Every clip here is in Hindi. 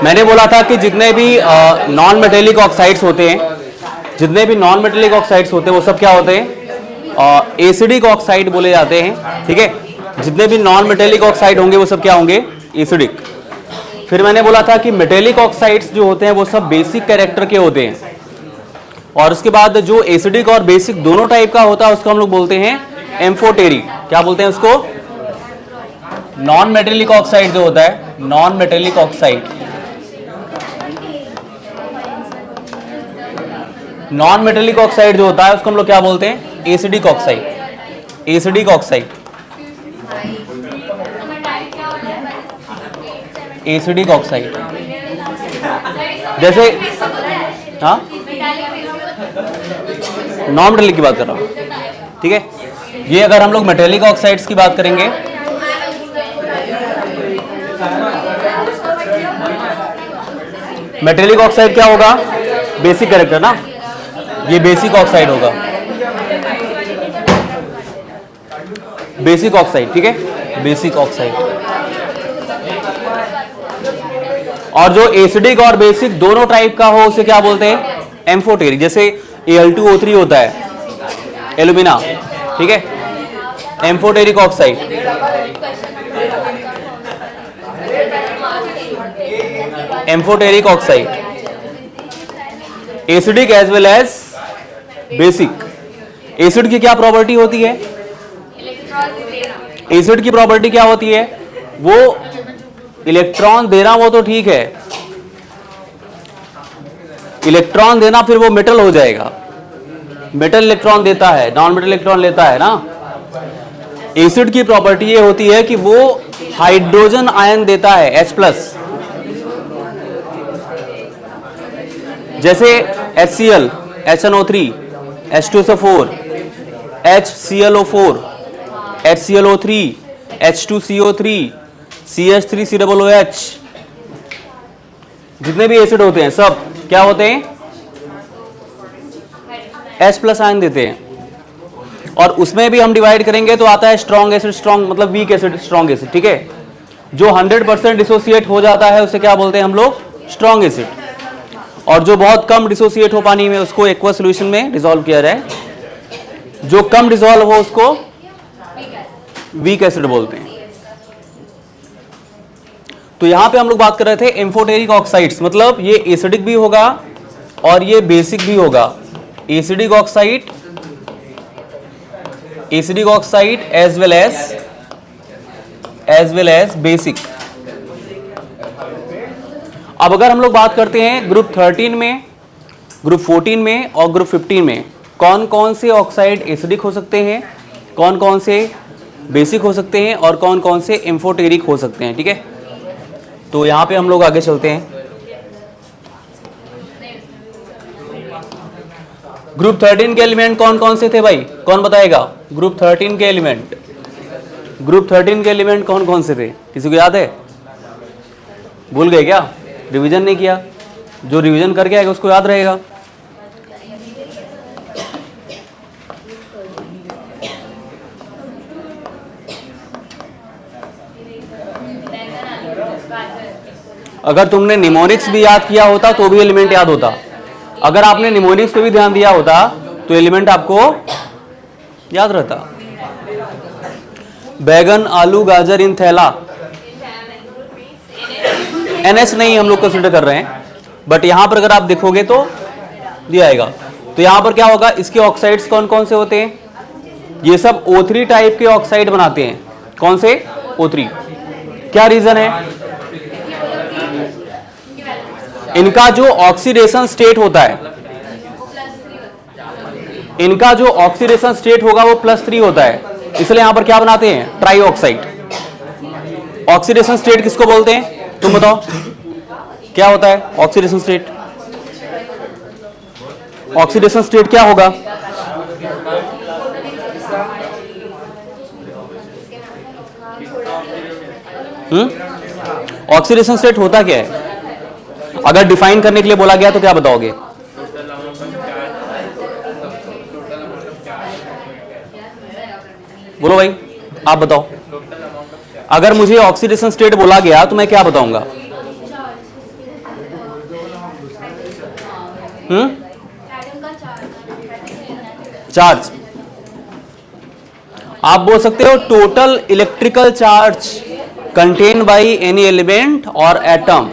मैंने बोला था कि जितने भी नॉन मेटेलिक ऑक्साइड्स होते हैं, जितने भी नॉन मेटेलिक ऑक्साइड्स होते हैं वो सब क्या होते हैं? एसिडिक ऑक्साइड बोले जाते हैं। ठीक है, जितने भी नॉन मेटेलिक ऑक्साइड होंगे वो सब क्या होंगे? एसिडिक। फिर मैंने बोला था कि मेटेलिक ऑक्साइड्स जो होते हैं वो सब बेसिक कैरेक्टर के होते हैं, और उसके बाद जो एसिडिक और बेसिक दोनों टाइप का होता है उसको हम लोग बोलते हैं एम्फोटेरी। क्या बोलते हैं उसको? नॉन मेटेलिक ऑक्साइड जो होता है, non metallic oxide, non metallic oxide जो होता है उसको हम लोग क्या बोलते हैं? Acidic oxide. Acidic oxide, acidic oxide. जैसे हाँ, नॉन मेटेलिक की बात कर रहा हूं। ठीक है, ये अगर हम लोग मेटेलिक ऑक्साइड्स की बात करेंगे, मेटेलिक ऑक्साइड क्या होगा? बेसिक कैरेक्टर ना, ये बेसिक ऑक्साइड होगा, बेसिक ऑक्साइड। ठीक है, बेसिक ऑक्साइड। और जो एसिडिक और बेसिक दोनों टाइप का हो उसे क्या बोलते हैं? एम्फोटेरिक। जैसे Al2O3 होता है, एल्यूमिना। ठीक है, amphoteric oxide. Amphoteric oxide, acidic as well as basic. Acid की क्या प्रॉपर्टी होती है? एसिड की प्रॉपर्टी क्या होती है? वो इलेक्ट्रॉन देना, वो तो ठीक है, इलेक्ट्रॉन देना फिर वो मेटल हो जाएगा। मेटल इलेक्ट्रॉन देता है, नॉन मेटल इलेक्ट्रॉन लेता है ना। एसिड की प्रॉपर्टी ये होती है कि वो हाइड्रोजन आयन देता है, H+। जैसे HCl, HNO3, H2SO4, HClO4, HClO3, H2CO3, CH3COOH, जितने भी एसिड होते हैं सब क्या होते हैं? H+ आयन देते हैं। और उसमें भी हम डिवाइड करेंगे तो आता है स्ट्रॉन्ग एसिड, स्ट्रॉन्ग मतलब वीक एसिड, स्ट्रॉन्ग एसिड। ठीक है, जो 100% डिसोसिएट हो जाता है उसे क्या बोलते हैं हम लोग? Strong acid. और जो बहुत कम डिसोसिएट हो पानी में उसको एक्वा सॉल्यूशन में डिसॉल्व किया जाए, जो कम डिसॉल्व हो उसको वीक एसिड बोलते हैं। तो यहां पे हम लोग बात कर रहे थे एम्फोटेरिक ऑक्साइड्स, मतलब ये एसिडिक भी होगा और ये बेसिक भी होगा। Acidic oxide, acidic oxide as well as basic. अब अगर हम लोग बात करते हैं ग्रुप 13 में, ग्रुप 14 में और ग्रुप 15 में कौन कौन से ऑक्साइड एसिडिक हो सकते हैं, कौन कौन से बेसिक हो सकते हैं और कौन कौन से एम्फोटेरिक हो सकते हैं। ठीक है, तो यहां पे हम लोग आगे चलते हैं। ग्रुप 13 के एलिमेंट कौन कौन से थे भाई? कौन बताएगा? ग्रुप 13 के एलिमेंट, ग्रुप 13 के एलिमेंट कौन कौन से थे? किसी को याद है? भूल गए क्या? रिवीजन नहीं किया? जो रिवीजन करके आएगा उसको याद रहेगा। अगर तुमने निमोनिक्स भी याद किया होता तो भी एलिमेंट याद होता। अगर आपने निमोनिक्स पे भी ध्यान दिया होता तो एलिमेंट आपको याद रहता। बैगन, आलू, गाजर इन थैला, NH नहीं हम लोग कंसिडर कर रहे हैं, बट यहां पर अगर आप देखोगे तो दिया आएगा। तो यहां पर क्या होगा? इसके ऑक्साइड्स कौन कौन से होते हैं? ये सब O3 टाइप के ऑक्साइड बनाते हैं। कौन से? O3। क्या रीजन है? इनका जो ऑक्सीडेशन स्टेट होता है, इनका जो ऑक्सीडेशन स्टेट होगा वो +3 होता है, इसलिए यहां पर क्या बनाते हैं? Try oxide. ऑक्सीडेशन स्टेट किसको बोलते हैं? तुम बताओ क्या होता है ऑक्सीडेशन स्टेट? ऑक्सीडेशन स्टेट क्या होगा? ऑक्सीडेशन स्टेट होता क्या है? अगर डिफाइन करने के लिए बोला गया तो क्या बताओगे? बोलो भाई, आप बताओ। अगर मुझे ऑक्सीडेशन स्टेट बोला गया तो मैं क्या बताऊंगा? चार्ज, आप बोल सकते हो total electrical charge contain by any element और एटम,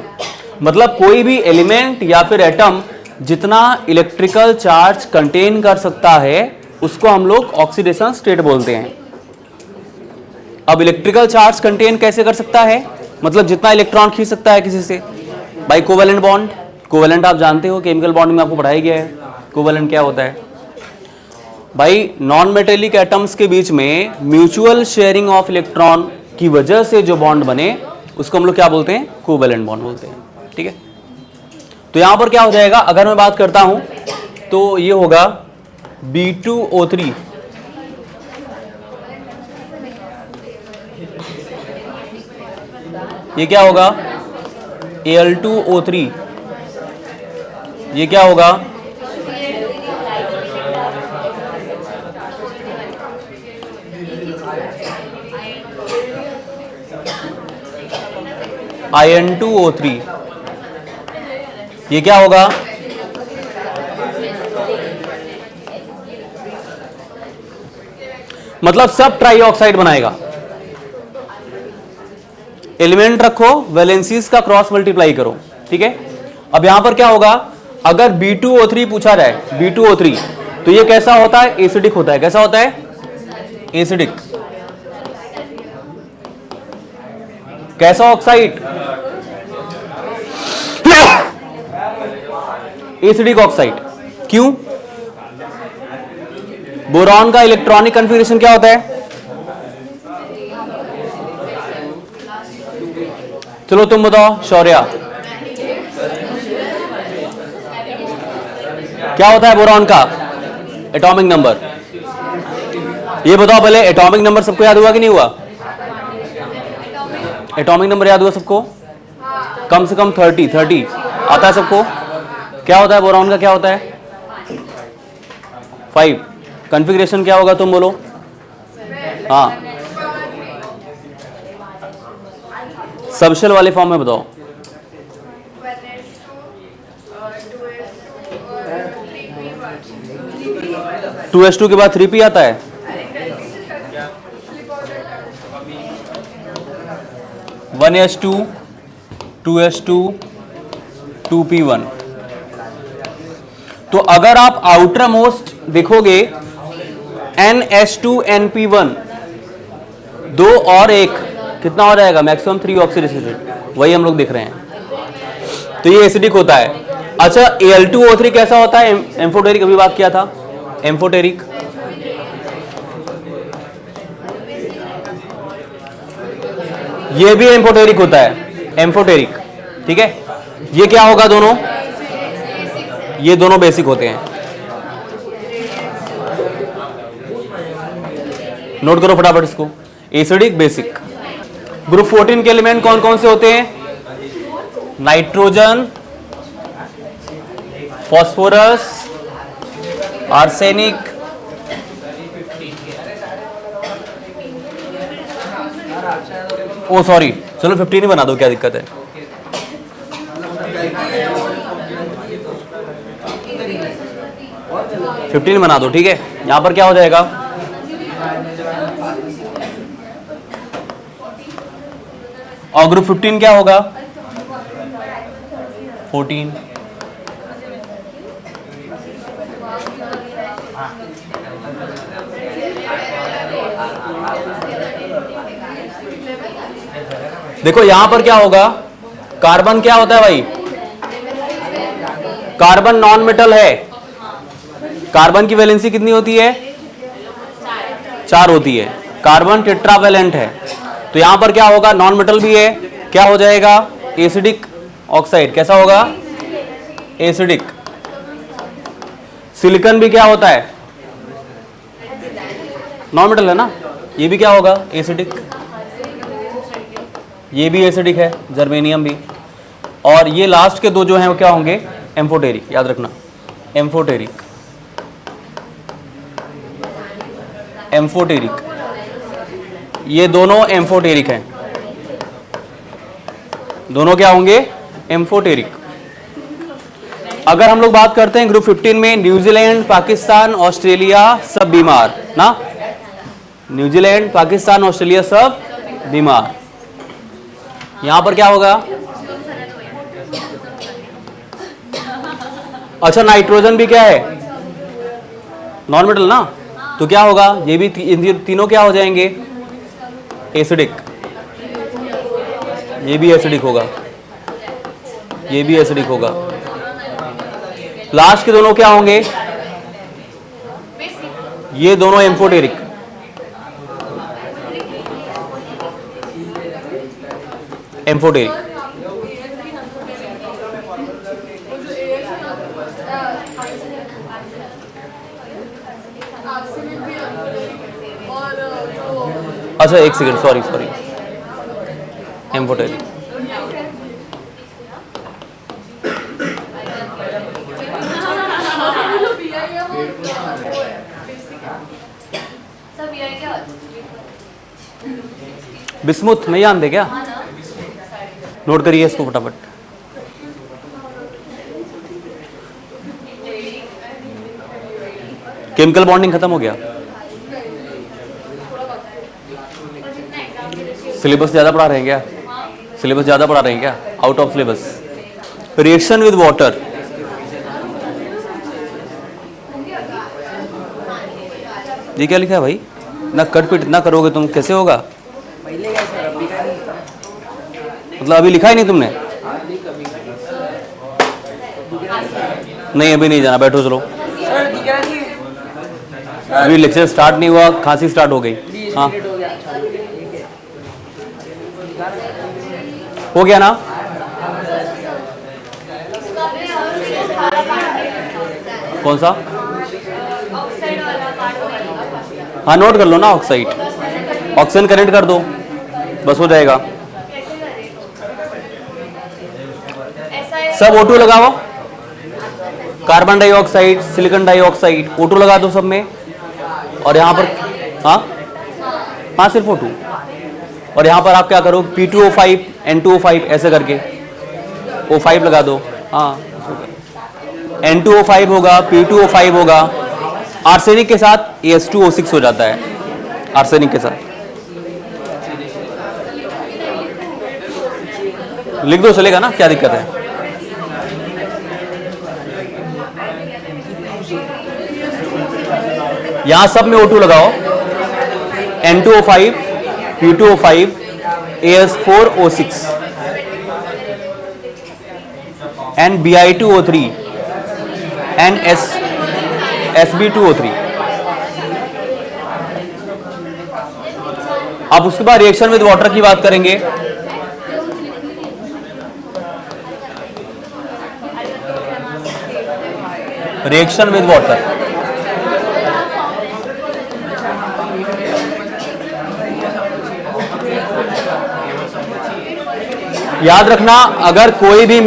मतलब कोई भी एलिमेंट या फिर एटम जितना इलेक्ट्रिकल चार्ज कंटेन कर सकता है उसको हम लोग ऑक्सीडेशन स्टेट बोलते हैं। अब इलेक्ट्रिकल चार्ज कंटेन कैसे कर सकता है, मतलब जितना इलेक्ट्रॉन खींच सकता है किसी से, बाई कोवेलेंट बॉन्ड। कोवेलेंट आप जानते हो, केमिकल बॉन्ड में आपको पढ़ाया गया है कोवेलेंट क्या होता है। भाई नॉन मेटेलिक एटम्स के बीच में म्यूचुअल शेयरिंग ऑफ इलेक्ट्रॉन की वजह से जो बॉन्ड बने उसको हम लोग क्या बोलते हैं, कोवेलेंट बॉन्ड बोलते हैं। ठीक है, तो यहां पर क्या हो जाएगा, अगर मैं बात करता हूं तो ये होगा B2O3, ये क्या होगा Al2O3, ये क्या होगा In2O3, ये क्या होगा मतलब सब ट्राई ऑक्साइड बनाएगा। एलिमेंट रखो, वैलेंसीज का क्रॉस मल्टीप्लाई करो। ठीक है, अब यहां पर क्या होगा, अगर B2O3 पूछा जाए, B2O3 तो ये कैसा होता है, एसिडिक होता है। कैसा होता है, एसिडिक। कैसा ऑक्साइड, एसिडिक ऑक्साइड। क्यों, बोरॉन का इलेक्ट्रॉनिक कन्फिगरेशन क्या होता है, चलो तुम बताओ शौर्या, क्या होता है बोरॉन का एटॉमिक नंबर, ये बताओ पहले। एटॉमिक नंबर सबको याद हुआ कि नहीं हुआ, एटॉमिक नंबर याद हुआ सबको, कम से कम 30 आता है सबको। क्या होता है बोरॉन का, क्या होता है 5। कॉन्फ़िगरेशन क्या होगा तुम बोलो, हाँ सबशेल वाले फॉर्म में बताओ। 2s2 के बाद 3p आता है, वन S2 2s2 2p1। तो अगर आप आउटर मोस्ट देखोगे NS2 NP1, 2 और 1 कितना हो जाएगा, मैक्सिमम 3 ऑक्सीडेशन, वही हम लोग देख रहे हैं। तो ये एसिडिक होता है। अच्छा Al2O3 कैसा होता है, एम्फोटेरिक, अभी बात किया था एम्फोटेरिक। ये भी एम्फोटेरिक होता है, एम्फोटेरिक। ठीक है, ये क्या होगा, दोनों ये दोनों बेसिक होते हैं। नोट करो फटाफट इसको, एसिडिक बेसिक। ग्रुप 14 के एलिमेंट कौन कौन से होते हैं, नाइट्रोजन, फास्फोरस, आर्सेनिक, ओ सॉरी चलो 15 ही बना दो, क्या दिक्कत है। फिफ्टीन बना दो, ठीक है। यहां पर क्या हो जाएगा, और ग्रुप 15 क्या होगा, 14। देखो यहां पर क्या होगा, कार्बन क्या होता है भाई, कार्बन नॉन मेटल है। कार्बन की वैलेंसी कितनी होती है, 4 होती है। कार्बन टेट्रावैलेंट है, तो यहां पर क्या होगा, नॉन मेटल भी है, क्या हो जाएगा, एसिडिक ऑक्साइड। कैसा होगा, एसिडिक। सिलिकॉन भी क्या होता है, नॉन मेटल है ना, ये भी क्या होगा, एसिडिक। ये भी एसिडिक है, जर्मेनियम भी। और ये लास्ट के दो जो हैं वो क्या होंगे, एम्फोटेरिक, याद रखना, एम्फोटेरिक, एम्फोटेरिक। ये दोनों एम्फोटेरिक हैं, दोनों क्या होंगे, एम्फोटेरिक। अगर हम लोग बात करते हैं ग्रुप 15 में, न्यूजीलैंड, पाकिस्तान, ऑस्ट्रेलिया सब बीमार ना, न्यूजीलैंड, पाकिस्तान, ऑस्ट्रेलिया सब बीमार। यहां पर क्या होगा? अच्छा, नाइट्रोजन भी क्या है? नॉन मेटल ना, तो क्या होगा? ये भी तीनों क्या हो जाएंगे? एसिडिक। ये भी एसिडिक होगा, ये भी एसिडिक होगा। लास्ट के दोनों क्या होंगे? ये दोनों एम्फोटेरिक। एम्फोटेरिक। अच्छा एक second, sorry sorry, amphoteric. Bismuth नहीं जानते क्या? नोट करिए इसको फटाफट। केमिकल बॉन्डिंग खत्म हो गया। सिलेबस ज्यादा पढ़ा रहे हैं क्या? सिलेबस ज्यादा पढ़ा रहे हैं क्या? Out of syllabus. Reaction with water, ये क्या लिखा है भाई? ना कट पिट ना करोगे तुम कैसे होगा? मतलब अभी लिखा ही नहीं तुमने? नहीं अभी नहीं जाना, बैठो चलो। अभी लेक्चर स्टार्ट नहीं हुआ, खांसी स्टार्ट हो गई। हाँ हो गया ना? कौन सा? हाँ नोट कर लो ना, ऑक्साइड। ऑक्सीजन कनेक्ट कर दो, बस हो जाएगा। सब O2 लगाओ, carbon dioxide, silicon dioxide, O2 लगा दो सब में। और यहाँ पर हाँ हाँ सिर्फ O2। और यहाँ पर आप क्या करो? P2O5 N2O5 ऐसे करके O5 लगा दो। हाँ N2O5 होगा, P2O5 होगा, आर्सेनिक के साथ AS2O6 हो जाता है। आर्सेनिक के साथ लिख दो, चलेगा ना? क्या दिक्कत है? यहां सब में O2 लगाओ, N2O5, P2O5, AS4O6 and Bi2O3 and Sb2O3। अब उसके बाद रिएक्शन विद वाटर की बात करेंगे। रिएक्शन विद वाटर, याद रखना, अगर कोई भी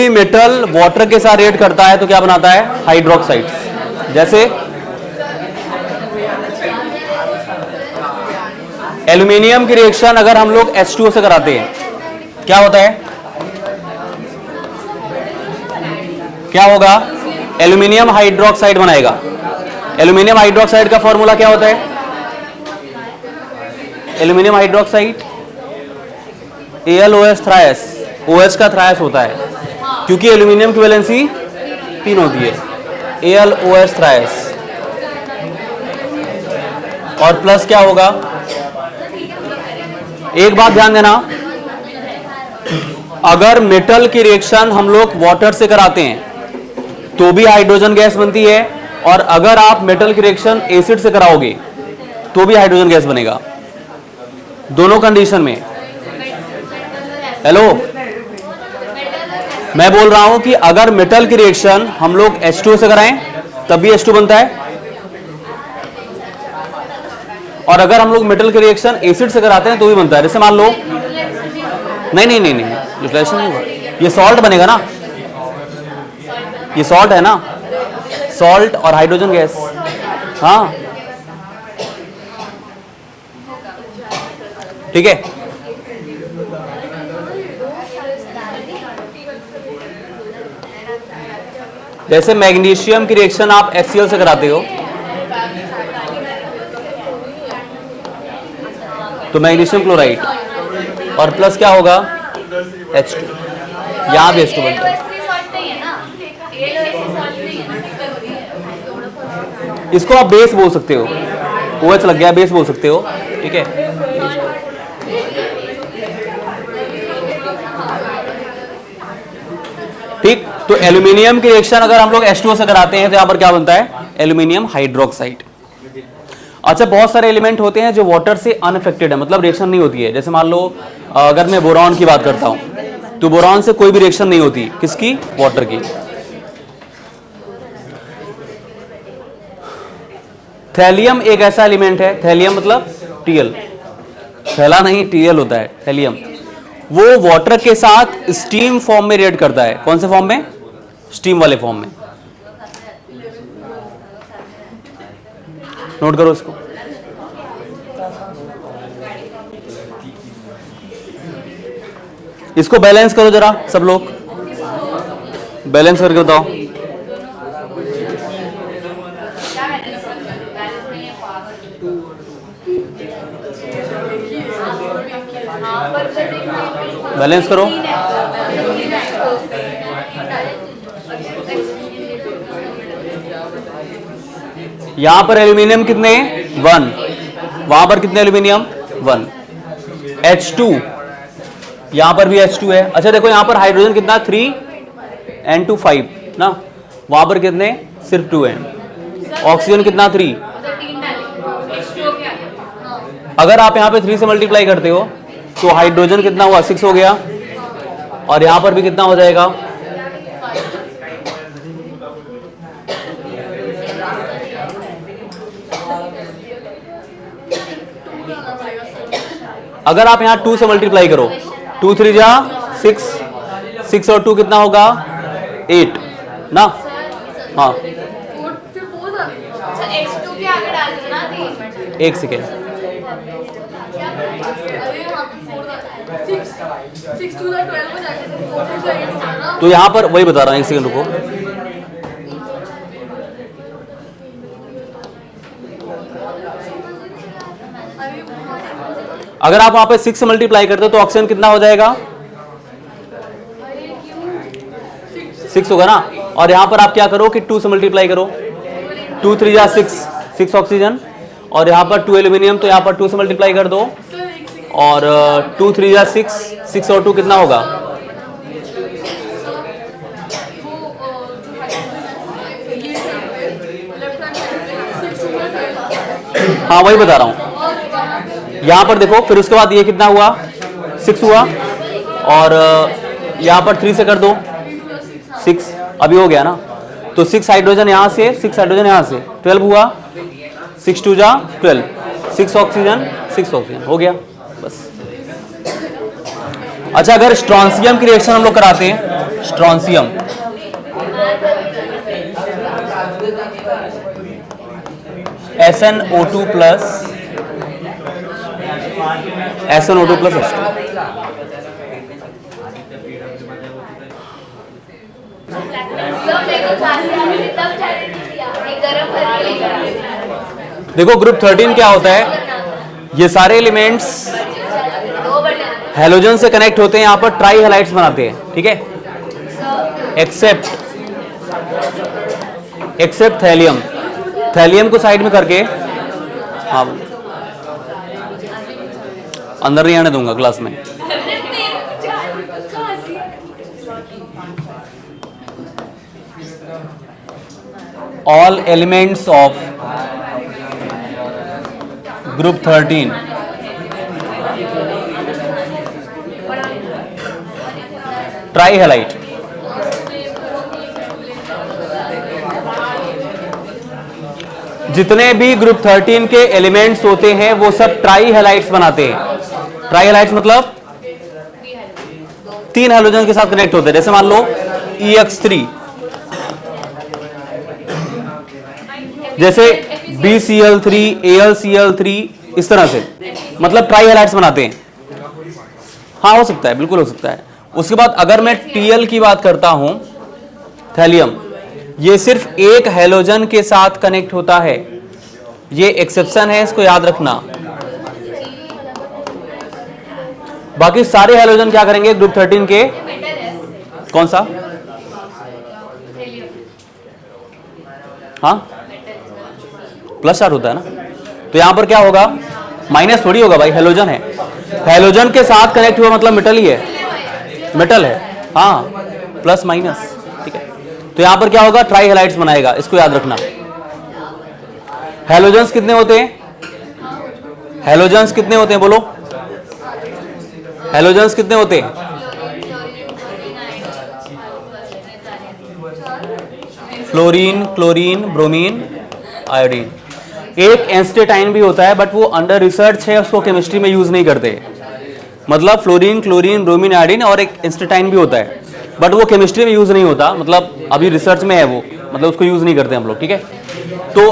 मेटल वाटर के साथ रिएक्ट करता है तो क्या बनाता है? हाइड्रोक्साइड्स। जैसे एल्यूमिनियम की रिएक्शन अगर हम लोग H2O से कराते हैं, क्या होता है? क्या होगा? एल्यूमिनियम हाइड्रोक्साइड बनाएगा। एल्यूमिनियम हाइड्रोक्साइड का फॉर्मूला क्या होता है? एल्यूमिनियम हाइड्रोक्साइड AlOH थ्रायस, OH का थ्रायस होता है, क्योंकि एल्यूमिनियम की वैलेंसी 3 होती है। AlOH थ्रायस और प्लस क्या होगा? एक बात ध्यान देना, अगर मेटल की रिएक्शन हम लोग वाटर से कराते हैं तो भी हाइड्रोजन गैस बनती है, और अगर आप मेटल की रिएक्शन एसिड से कराओगे तो भी हाइड्रोजन गैस बनेगा, दोनों कंडीशन में। हेलो, मैं बोल रहा हूं कि अगर मेटल की रिएक्शन हम लोग H2O से कराएं तब भी H2 बनता है, और अगर हम लोग मेटल की रिएक्शन एसिड से कराते हैं तो भी बनता है। जैसे मान लो, नहीं नहीं नहीं नहीं, न्यूट्रलाइजेशन नहीं होगा, ये सॉल्ट बनेगा ना, ये सॉल्ट है ना, सॉल्ट और हाइड्रोजन गैस। हाँ ठीक है। जैसे मैग्नीशियम की रिएक्शन आप HCl से कराते हो, तो मैग्नीशियम क्लोराइड और प्लस क्या होगा H2, यहाँ भी H2 बनता है। इसको आप बेस बोल सकते हो, OH लग गया बेस बोल सकते हो, ठीक है। ठीक, तो एल्यूमिनियम की रिएक्शन अगर हम लोग H2O से कराते हैं तो यहां पर क्या बनता है, एल्यूमिनियम हाइड्रोक्साइड। अच्छा, बहुत सारे एलिमेंट होते हैं जो वाटर से अनअफेक्टेड है, मतलब रिएक्शन नहीं होती है। जैसे मान लो अगर मैं बोरॉन की बात करता हूं तो बोरॉन से कोई भी रिएक्शन नहीं होती, किसकी, वाटर की। थैलियम एक ऐसा एलिमेंट है, थैलियम मतलब Tl, थैला नहीं Tl होता है थैलियम। वो वाटर के साथ स्टीम फॉर्म में रिएक्ट करता है। कौन से फॉर्म में, स्टीम वाले फॉर्म में। नोट करो इसको। इसको बैलेंस करो जरा सब लोग, बैलेंस करके बताओ। बैलेंस करो। यहां पर एल्यूमिनियम कितने, 1, वहां पर कितने एल्यूमिनियम, 1। H2, यहां पर भी H2 है। अच्छा देखो यहां पर हाइड्रोजन कितना, 3 N2 5 ना, वहां पर कितने, सिर्फ 2 है। ऑक्सीजन कितना, 3। अगर आप यहां पे 3 से मल्टीप्लाई करते हो तो हाइड्रोजन कितना हुआ, 6 हो गया, और यहां पर भी कितना हो जाएगा, अगर आप यहां 2 से मल्टीप्लाई करो, 2 3 जा 6, 6 और 2 कितना होगा, 8 ना। हाँ, एक सेकेंड, तो यहां पर वही बता रहा हूं, एक सेकेंड रुको। अगर आप वहां पे 6 से मल्टीप्लाई करते हो तो ऑक्सीजन कितना हो जाएगा, 6 होगा ना। और यहां पर आप क्या करो कि 2 से मल्टीप्लाई करो, 2 3 जा 6 ऑक्सीजन, और यहां पर 2 एल्यूमिनियम, तो यहां पर 2 से मल्टीप्लाई कर दो, और 2 3 जा 6 और 2 कितना होगा, हाँ वही बता रहा हूं। यहां पर देखो, फिर उसके बाद ये कितना हुआ, 6 हुआ, और यहां पर 3 से कर दो 6, अभी हो गया ना। तो 6 हाइड्रोजन यहां से, 6 हाइड्रोजन यहां से, 12 हुआ, 6 2 जा 12, 6 ऑक्सीजन 6 ऑक्सीजन हो गया बस। अच्छा, अगर स्ट्रॉन्सियम की रिएक्शन हम लोग कराते हैं, strontium, SnO2 plus SnO2 plus H2। देखो ग्रुप 13 क्या होता है, ये सारे एलिमेंट्स हैलोजन से कनेक्ट होते हैं, यहां पर ट्राई हैलाइड्स बनाते हैं, ठीक है, एक्सेप्ट थैलियम। थैलियम को साइड में करके, हाँ अंदर नहीं आने दूंगा क्लास में। All elements of group 13 try halide, जितने भी ग्रुप 13 के एलिमेंट्स होते हैं वो सब ट्राई हैलाइड्स बनाते हैं। ट्राई हैलाइड्स मतलब 3 हैलोजन के साथ कनेक्ट होते हैं। जैसे मान लो EX3, जैसे BCl3, AlCl3, इस तरह से, मतलब ट्राई हैलाइड्स बनाते हैं। हाँ हो सकता है, बिल्कुल हो सकता है। उसके बाद अगर मैं Tl की बात करता हूं, थैलियम, ये सिर्फ एक हैलोजन के साथ कनेक्ट होता है, ये एक्सेप्शन है, इसको याद रखना। बाकी सारे हैलोजन क्या करेंगे ग्रुप 13 के? कौन सा? हाँ, प्लस चार्ज होता है ना, तो यहां पर क्या होगा? माइनस थोड़ी होगा भाई, हैलोजन है। हैलोजन के साथ कनेक्ट हुआ मतलब मेटल ही है, मेटल है। हाँ, प्लस माइनस, ठीक है। तो यहां पर क्या होगा? ट्राई हैलाइड्स बनाएगा, इसको याद रखना। हैलोजन्स कितने होते हैं? हैलोजन्स कितने होते हैं बोलो? हैलोजन्स कितने होते हैं? Fluorine, chlorine, bromine, iodine. एक एस्टेटाइन भी होता है, बट वो अंडर रिसर्च है, उसको केमिस्ट्री में यूज नहीं करते। मतलब फ्लोरीन, क्लोरीन, ब्रोमीन, आयोडीन और एक एस्टेटाइन भी होता है, बट वो केमिस्ट्री में यूज नहीं होता, मतलब अभी रिसर्च में है वो, मतलब उसको यूज नहीं करते हम लोग, ठीक है। तो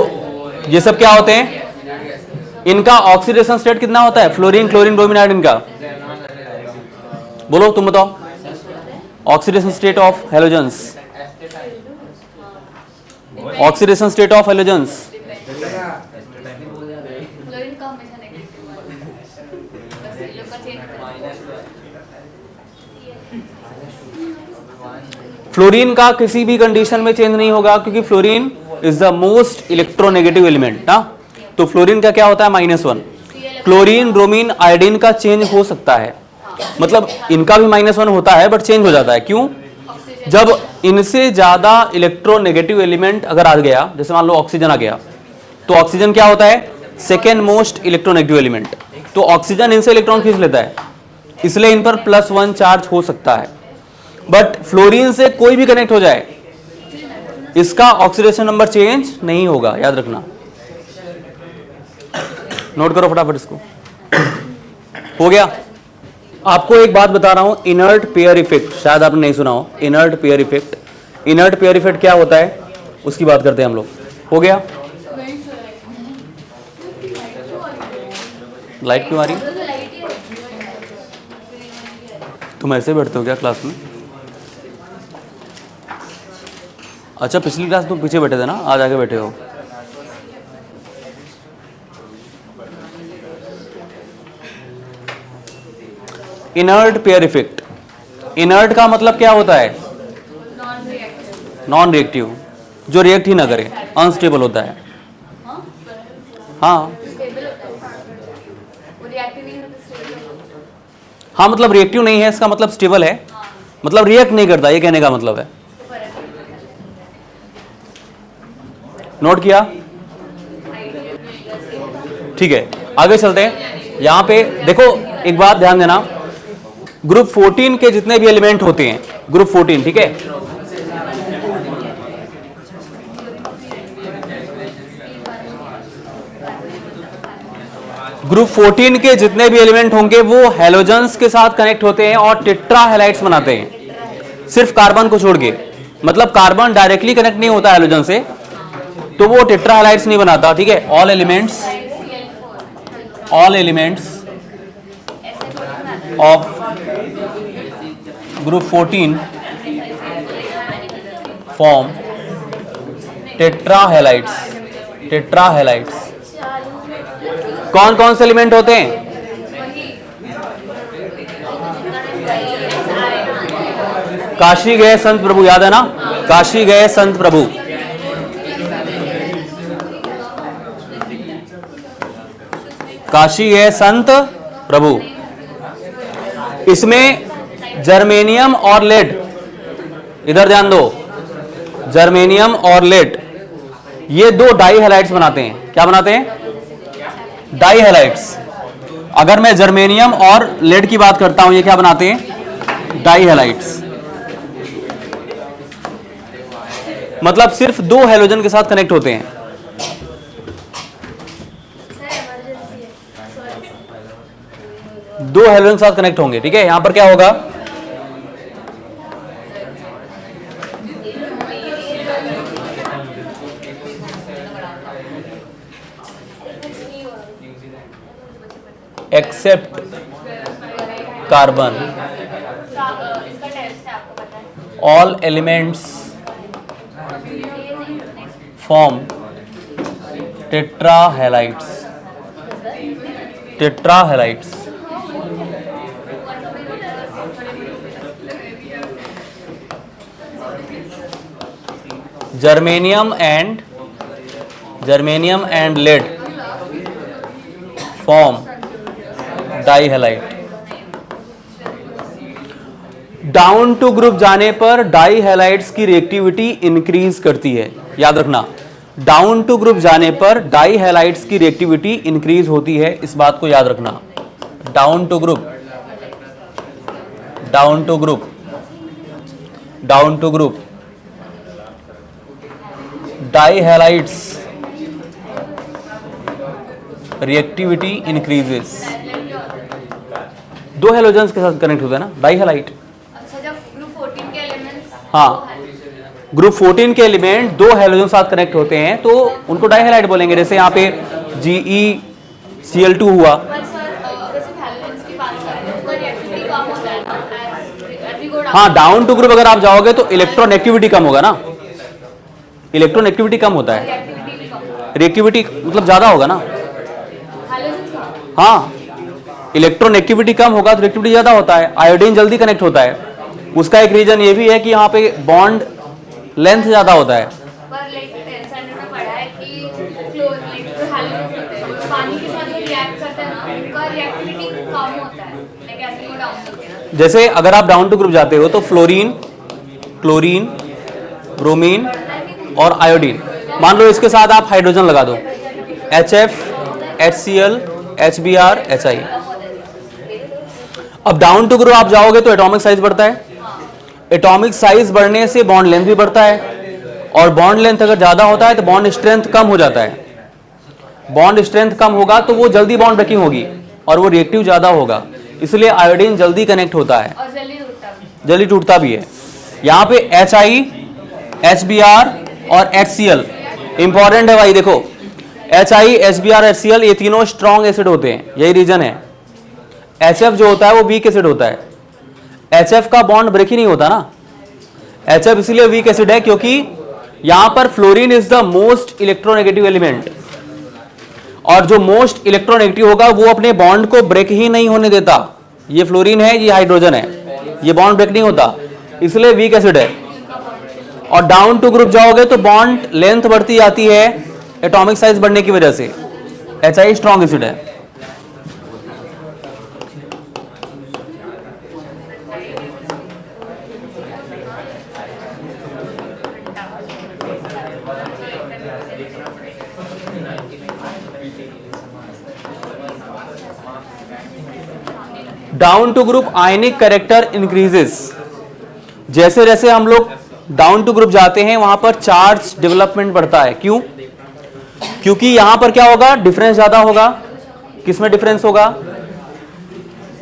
ये सब क्या होते हैं? इनका ऑक्सीडेशन स्टेट कितना होता है? फ्लोरीन, क्लोरीन, ब्रोमीन, आयोडीन का बोलो, तुम बताओ oxidation state of halogens. Oxidation state of halogens. Fluorine का किसी भी कंडीशन में चेंज नहीं होगा, क्योंकि fluorine is the most electronegative element ना। तो फ्लोरीन का क्या होता है? -1। क्लोरीन, ब्रोमीन, आयोडीन का चेंज हो सकता है, मतलब इनका भी -1 होता है, बट चेंज हो जाता है। क्यों? जब इनसे ज्यादा इलेक्ट्रोनेगेटिव एलिमेंट अगर आ गया, जैसे मान लो ऑक्सीजन आ गया, तो ऑक्सीजन क्या होता है? Second most electronegative element. तो ऑक्सीजन इनसे इलेक्ट्रॉन खींच लेता है, इसलिए इन पर +1 चार्ज हो सकता है। बट फ्लोरीन से कोई भी कनेक्ट हो जाए, इसका ऑक्सीडेशन नंबर चेंज नहीं होगा, याद रखना। नोट करो फटाफट इसको। हो गया? आपको एक बात बता रहा हूं, इनर्ट पेयर इफेक्ट, शायद आपने नहीं सुना हो। Inert pair effect, inert pair effect क्या होता है उसकी बात करते हैं हम लोग। हो गया? लाइट क्यों आ रही? तुम ऐसे बैठते हो क्या क्लास में? अच्छा, पिछली क्लास तुम पीछे बैठे थे ना, आज आगे बैठे हो। इनर्ट पेयर इफेक्ट, इनर्ट का मतलब क्या होता है? नॉन रिएक्टिव, जो रिएक्ट ही ना करे, अनस्टेबल होता है। हाँ हाँ, मतलब रिएक्टिव नहीं है, इसका मतलब स्टेबल है, मतलब रिएक्ट नहीं करता, ये कहने का मतलब है। नोट किया? ठीक है, आगे चलते हैं। यहां पे देखो, एक बात ध्यान देना, ग्रुप 14 के जितने भी एलिमेंट होते हैं, ग्रुप 14, ठीक है, ग्रुप 14 के जितने भी एलिमेंट होंगे वो हैलोजन्स के साथ कनेक्ट होते हैं और टेट्रा हैलाइड्स बनाते हैं, सिर्फ कार्बन को छोड़ के। मतलब कार्बन डायरेक्टली कनेक्ट नहीं होता हैलोजन से, तो वो टेट्रा हैलाइड्स नहीं बनाता, ठीक है। All elements of group 14 form tetra halides. कौन कौन से एलिमेंट होते हैं? काशी गए संत प्रभु, याद है ना? काशी गए संत प्रभु, काशी गए संत प्रभु। इसमें जर्मेनियम और लेड, इधर ध्यान दो, जर्मेनियम और लेड ये दो डाई हैलाइड्स बनाते हैं। क्या बनाते हैं? Di halides. अगर मैं जर्मेनियम और लेड की बात करता हूं, ये क्या बनाते हैं? Di halides. मतलब सिर्फ दो हैलोजन के साथ कनेक्ट होते हैं। दो हैलोजन के साथ कनेक्ट होंगे, ठीक है। यहां पर क्या होगा? Except carbon, all elements form tetrahalides. Tetrahalides. Germanium and lead form dihalide. Down to group जाने पर डाइहैलाइड्स की रिएक्टिविटी इंक्रीज करती है. याद रखना, डाउन टू ग्रुप जाने पर डाइहैलाइड्स की रिएक्टिविटी इंक्रीज होती है. इस बात को याद रखना. Down to group, down to group, down to group dihalides reactivity increases. दो हेलोजेंस के साथ कनेक्ट होता है ना डाइहैलाइड. अच्छा, जब ग्रुप 14 के एलिमेंट्स, हाँ, ग्रुप 14 के एलिमेंट दो हेलोजन साथ कनेक्ट होते हैं तो उनको डाइहैलाइड बोलेंगे. जैसे यहाँ पे GeCl2 हुआ. पर सर अगर सिर्फ हैलोजेंस की बात करें तो उनका रिएक्टिविटी कम होता है ना as we go down. हाँ, डाउन टू ग्रुप अगर आप जाओगे तो इलेक्ट्रॉन एक्टिविटी कम होगा ना. इलेक्ट्रॉन एक्टिविटी कम होता है, रिएक्टिविटी भी कम. रिएक्टिविटी मतलब ज्यादा होगा ना. हैलोजेंस का हाँ, इलेक्ट्रॉन एक्टिविटी कम होगा तो रिएक्टिविटी ज्यादा होता है. आयोडीन जल्दी कनेक्ट होता है. उसका एक रीजन ये भी है कि यहाँ पे बॉन्ड लेंथ ज्यादा होता है. पर लाइक 10th स्टैंडर्ड में पढ़ा है कि लाइक जो हैलोजेंस होते हैं जो पानी के साथ जो रिएक्ट करते हैं ना उनका रिएक्टिविटी कम होता है like as we go down करके ना. जैसे अगर आप डाउन टू ग्रुप जाते हो तो फ्लोरीन, क्लोरीन, ब्रोमीन और आयोडीन. मान लो इसके साथ आप हाइड्रोजन लगा दो, HF, HCl, HBr, HI. अब डाउन टू ग्रुप आप जाओगे तो एटॉमिक साइज बढ़ता है. एटॉमिक साइज बढ़ने से बॉन्ड लेंथ भी बढ़ता है. और बॉन्ड लेंथ अगर ज्यादा होता है तो बॉन्ड स्ट्रेंथ कम हो जाता है. बॉन्ड स्ट्रेंथ कम होगा तो वो जल्दी बॉन्ड ब्रेकिंग होगी और वो रिएक्टिव ज्यादा होगा. इसलिए आयोडीन जल्दी कनेक्ट होता है, और जल्दी टूटता भी. जल्दी टूटता भी है. यहाँ पे HI, HBr और HCl इंपॉर्टेंट है भाई. देखो HI, HBr, HCl ये तीनों स्ट्रॉन्ग एसिड होते हैं. यही रीजन है. HF जो होता है वो वीक एसिड होता है. HF का बॉन्ड ब्रेक ही नहीं होता ना. HF इसलिए वीक एसिड है क्योंकि यहां पर fluorine is the most electronegative element. और जो मोस्ट इलेक्ट्रोनेगेटिव होगा वो अपने बॉन्ड को ब्रेक ही नहीं होने देता. ये फ्लोरीन है, ये हाइड्रोजन है, ये बॉन्ड ब्रेक नहीं होता, इसलिए वीक एसिड है. और डाउन टू ग्रुप जाओगे तो बॉन्ड लेंथ बढ़ती जाती है एटॉमिक साइज बढ़ने की वजह से. HI स्ट्रॉन्ग एसिड है. Down to group ionic character increases. जैसे जैसे हम लोग डाउन टू ग्रुप जाते हैं वहां पर चार्ज डेवलपमेंट बढ़ता है. क्यों? क्योंकि यहां पर क्या होगा, डिफरेंस ज्यादा होगा. किसमें डिफरेंस होगा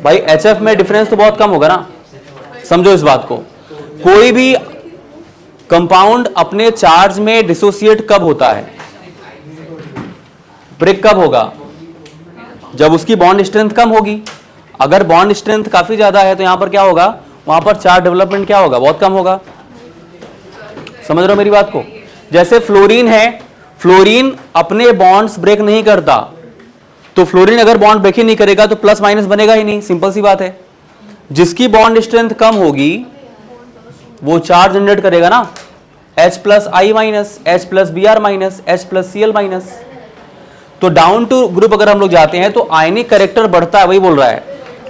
भाई? HF में डिफरेंस तो बहुत कम होगा ना. समझो इस बात को. कोई भी कंपाउंड अपने चार्ज में डिसोसिएट कब होता है, ब्रेक कब होगा? जब उसकी बॉन्ड स्ट्रेंथ कम होगी. अगर बॉन्ड स्ट्रेंथ काफी ज्यादा है तो यहां पर क्या होगा, वहां पर चार्ज डेवलपमेंट क्या होगा, बहुत कम होगा. समझ रहे हो मेरी बात को? जैसे फ्लोरीन है, फ्लोरीन अपने बॉन्ड्स ब्रेक नहीं करता, तो फ्लोरीन अगर बॉन्ड ब्रेक ही नहीं करेगा तो प्लस माइनस बनेगा ही नहीं. सिंपल सी बात है. जिसकी बॉन्ड स्ट्रेंथ कम होगी वो चार्ज जनरेट करेगा ना. H+I minus, H+Br minus, H+Cl minus. तो डाउन टू ग्रुप अगर हम लोग जाते हैं तो आयनिक कैरेक्टर बढ़ता है. वही बोल रहा है,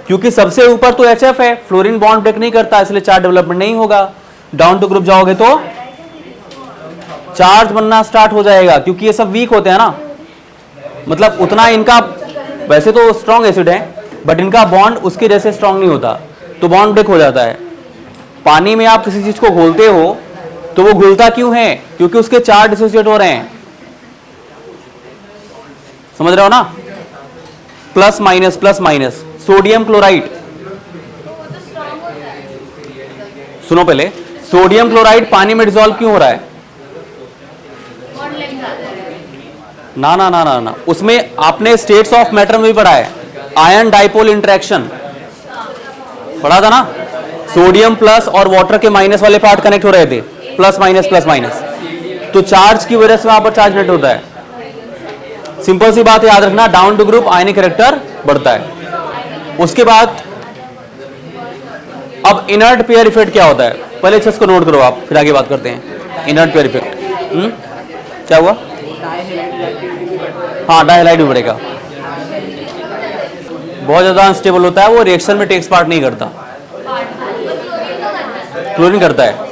क्योंकि सबसे ऊपर तो HF है, फ्लोरीन बॉन्ड ब्रेक नहीं करता, इसलिए चार्ज डेवलपमेंट नहीं होगा. डाउन टू ग्रुप जाओगे तो चार्ज बनना स्टार्ट हो जाएगा, क्योंकि ये सब वीक होते हैं ना. मतलब उतना इनका, वैसे तो स्ट्रॉन्ग एसिड है बट इनका बॉन्ड उसके जैसे स्ट्रॉन्ग नहीं होता, तो बॉन्ड ब्रेक हो जाता है. पानी में आप किसी चीज को घोलते हो तो वो घुलता क्यों है? क्योंकि उसके चार्ज डिसोसिएट हो रहे हैं. समझ रहे हो ना? Plus minus, plus minus. Sodium chloride, सुनो पहले, सोडियम क्लोराइड पानी में डिसॉल्व क्यों हो रहा है? ना ना ना ना ना, उसमें आपने स्टेट्स ऑफ मैटर में भी पढ़ा है. आयन डाइपोल इंटरेक्शन पढ़ा था ना. सोडियम प्लस और वाटर के माइनस वाले पार्ट कनेक्ट हो रहे थे, प्लस माइनस प्लस माइनस. तो चार्ज की वजह से वहां पर चार्ज जनरेट होता है। सिंपल सी बात याद रखना, down to group ionic character बढ़ता है। उसके बाद अब इनर्ट पेयर इफेक्ट क्या होता है, पहले अच्छे इसको नोट करो आप, फिर आगे बात करते हैं। इनर्ट पेयर इफेक्ट क्या हुआ? हाँ, डाइहैलाइड भी बढ़ेगा। बहुत ज्यादा अनस्टेबल होता है, वो रिएक्शन में टेक्स पार्ट नहीं करता। क्लोरीन करता है,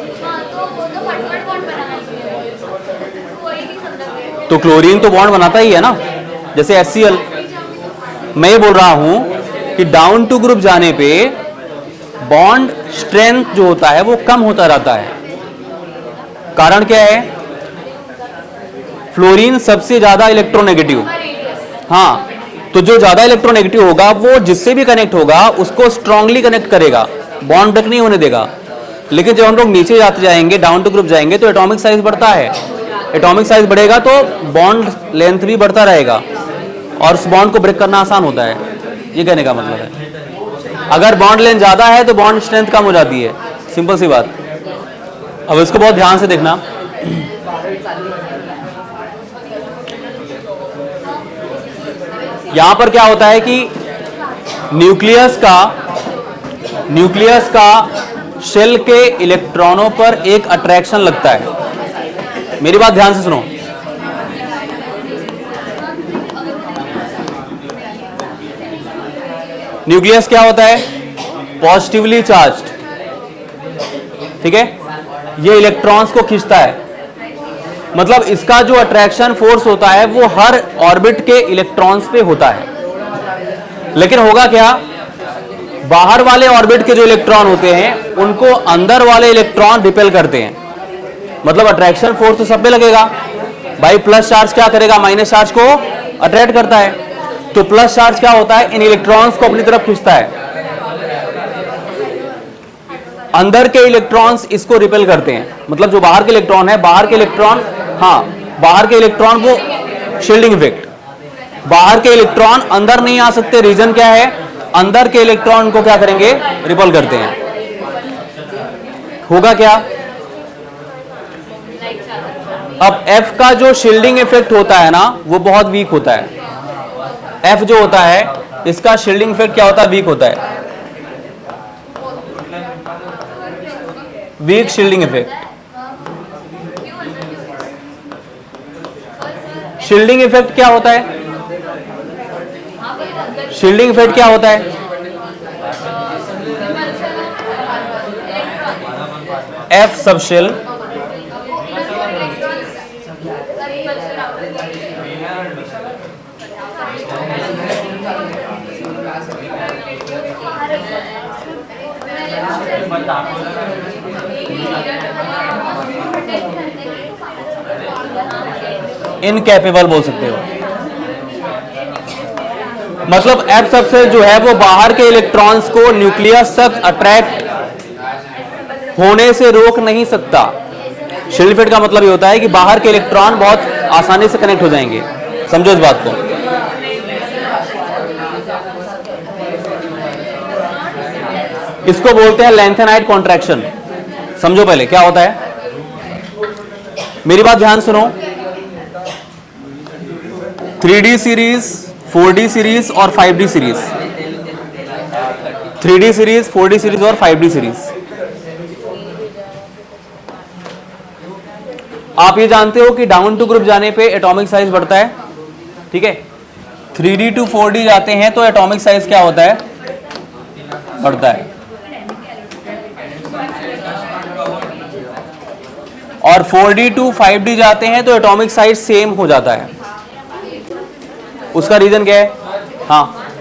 तो क्लोरीन तो बॉन्ड बनाता ही है ना, जैसे HCl। मैं ये बोल रहा हूं कि डाउन टू ग्रुप जाने पे बॉन्ड स्ट्रेंथ जो होता है वो कम होता रहता है। कारण क्या है? फ्लोरीन सबसे ज्यादा इलेक्ट्रोनेगेटिव। हाँ, तो जो ज्यादा इलेक्ट्रोनेगेटिव होगा वो जिससे भी कनेक्ट होगा उसको स्ट्रांगली कनेक्ट करेगा, बॉन्ड ब्रेक नहीं होने देगा। लेकिन जब हम लोग नीचे जाते जाएंगे, डाउन टू ग्रुप जाएंगे, तो एटॉमिक साइज बढ़ता है। एटॉमिक साइज बढ़ेगा तो बॉन्ड लेंथ भी बढ़ता रहेगा और उस बॉन्ड को ब्रेक करना आसान होता है। ये कहने का मतलब है, अगर बॉन्ड लेंथ ज्यादा है तो बॉन्ड स्ट्रेंथ कम हो जाती है, सिंपल सी बात। अब इसको बहुत ध्यान से देखना। यहां पर क्या होता है कि न्यूक्लियस का शेल के इलेक्ट्रॉनों पर एक अट्रैक्शन लगता है। मेरी बात ध्यान से सुनो। न्यूक्लियस क्या होता है? पॉजिटिवली चार्ज्ड, ठीक है। ये इलेक्ट्रॉन्स को खींचता है, मतलब इसका जो अट्रैक्शन फोर्स होता है वो हर ऑर्बिट के इलेक्ट्रॉन्स पे होता है। लेकिन होगा क्या, बाहर वाले ऑर्बिट के जो इलेक्ट्रॉन होते हैं उनको अंदर वाले इलेक्ट्रॉन रिपेल करते हैं। मतलब अट्रैक्शन फोर्स तो सब पे लगेगा भाई। प्लस चार्ज क्या करेगा, माइनस चार्ज को अट्रैक्ट करता है। तो प्लस चार्ज क्या होता है, इन इलेक्ट्रॉन्स को अपनी तरफ खींचता है। अंदर के इलेक्ट्रॉन्स इसको रिपेल करते हैं। मतलब जो बाहर के इलेक्ट्रॉन है, बाहर के इलेक्ट्रॉन, हाँ, बाहर के इलेक्ट्रॉन को शील्डिंग इफेक्ट, बाहर के इलेक्ट्रॉन अंदर नहीं आ सकते। रीजन क्या है, अंदर के इलेक्ट्रॉन को क्या करेंगे, रिपेल करते हैं। होगा क्या, अब F का जो शील्डिंग इफेक्ट होता है ना वो बहुत वीक होता है। F जो होता है इसका शील्डिंग इफेक्ट क्या होता है, वीक होता है, weak shielding effect. Shielding effect क्या होता है, शील्डिंग इफेक्ट क्या होता है, F सब शेल इनकैपेबल बोल सकते हो। मतलब F सबसेल जो है वो बाहर के इलेक्ट्रॉन्स को न्यूक्लियस तक अट्रैक्ट होने से रोक नहीं सकता। शील्ड इफेक्ट का मतलब ये होता है कि बाहर के इलेक्ट्रॉन बहुत आसानी से कनेक्ट हो जाएंगे। समझो इस बात को। इसको बोलते हैं लेंथेनाइड कॉन्ट्रैक्शन। समझो पहले क्या होता है, मेरी बात ध्यान सुनो। 3D सीरीज, 4D सीरीज और 5D series, 3D series, 4D series और 5D सीरीज। आप ये जानते हो कि डाउन टू ग्रुप जाने पे एटॉमिक साइज बढ़ता है, ठीक है। 3D टू 4D जाते हैं तो एटॉमिक साइज क्या होता है, बढ़ता है। और 4D टू 5D जाते हैं तो एटॉमिक साइज सेम हो जाता है। उसका रीजन क्या है, हाँ,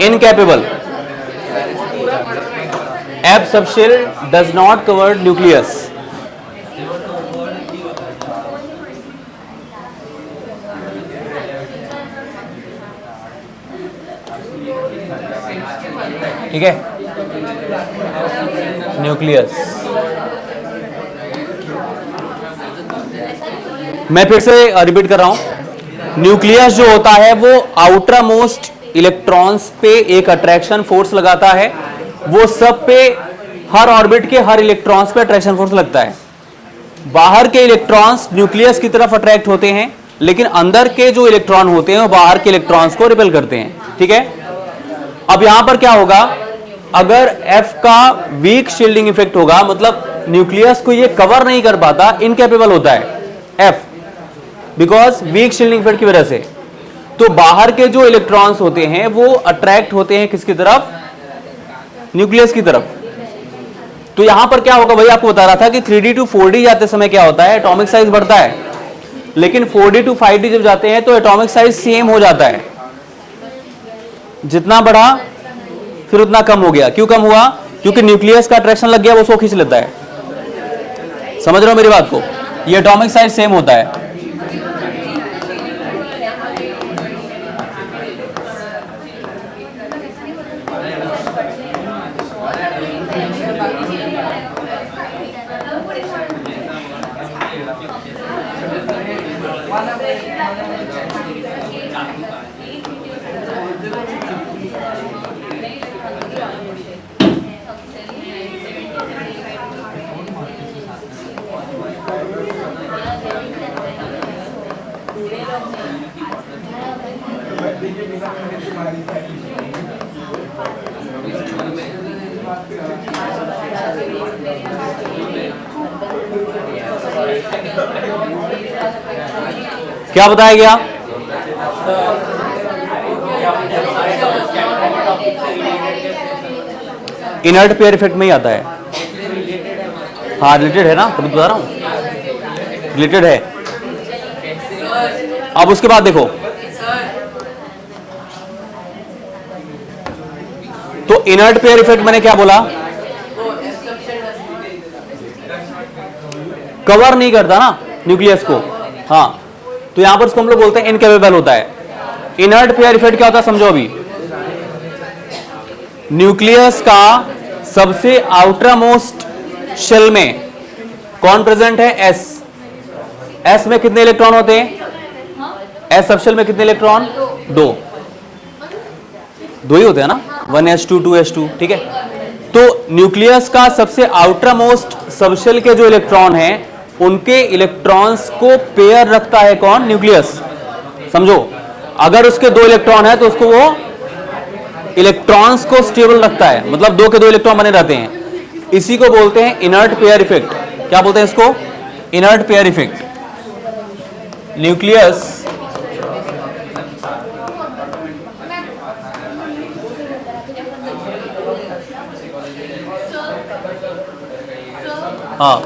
incapable. F subshell does not cover nucleus. ठीक है, न्यूक्लियस। मैं फिर से रिपीट कर रहा हूं। न्यूक्लियस जो होता है वो आउटर मोस्ट इलेक्ट्रॉन्स पे एक अट्रैक्शन फोर्स लगाता है। वो सब पे, हर ऑर्बिट के हर इलेक्ट्रॉन्स पे अट्रैक्शन फोर्स लगता है। बाहर के इलेक्ट्रॉन्स न्यूक्लियस की तरफ अट्रैक्ट होते हैं, लेकिन अंदर के जो इलेक्ट्रॉन होते हैं वो बाहर के इलेक्ट्रॉन्स को रिपेल करते हैं। ठीक है, अब यहां पर क्या होगा, अगर F का वीक शील्डिंग इफेक्ट होगा, मतलब न्यूक्लियस को ये कवर नहीं कर पाता, इनकेपेबल होता है F, because weak shielding effect की वजह से, तो बाहर के जो इलेक्ट्रॉन्स होते हैं वो अट्रैक्ट होते हैं किसकी तरफ, न्यूक्लियस की तरफ। तो यहां पर क्या होगा, वही आपको बता रहा था कि 3D टू 4D जाते समय क्या होता है, एटॉमिक साइज बढ़ता है, लेकिन 4D टू 5D जब जाते हैं तो एटॉमिक साइज सेम हो जाता है, जितना बढ़ा फिर उतना कम हो गया। क्यों कम हुआ, क्योंकि न्यूक्लियस का अट्रैक्शन लग गया, वो उसको खींच लेता है। समझ रहे हो मेरी बात को, ये एटॉमिक साइज सेम होता है। क्या बताया गया, इनर्ट पेयर इफेक्ट में ही आता है। हाँ रिलेटेड है ना, तो बता रहा हूं रिलेटेड है। अब उसके बाद देखो, तो इनर्ट पेयर इफेक्ट मैंने क्या बोला, कवर नहीं करता ना न्यूक्लियस को। हाँ, तो यहां पर उसको हम लोग बोलते हैं इनकेपेबल होता है। इनर्ट पेयर इफेक्ट क्या होता है समझो। अभी न्यूक्लियस का सबसे आउटर मोस्ट शेल में कौन प्रेजेंट है, एस। एस में कितने इलेक्ट्रॉन होते हैं, एस सब शेल में कितने इलेक्ट्रॉन, दो ही होते हैं ना, 1s2 2s2। ठीक है, तो न्यूक्लियस का सबसे आउटर मोस्ट सबशेल के जो इलेक्ट्रॉन हैं उनके इलेक्ट्रॉन्स को पेयर रखता है कौन, न्यूक्लियस। समझो, अगर उसके दो इलेक्ट्रॉन है तो उसको वो इलेक्ट्रॉन्स को स्टेबल रखता है, मतलब दो के दो इलेक्ट्रॉन बने रहते हैं। इसी को बोलते हैं इनर्ट पेयर इफेक्ट। क्या बोलते हैं इसको, इनर्ट पेयर इफेक्ट। न्यूक्लियस हाँ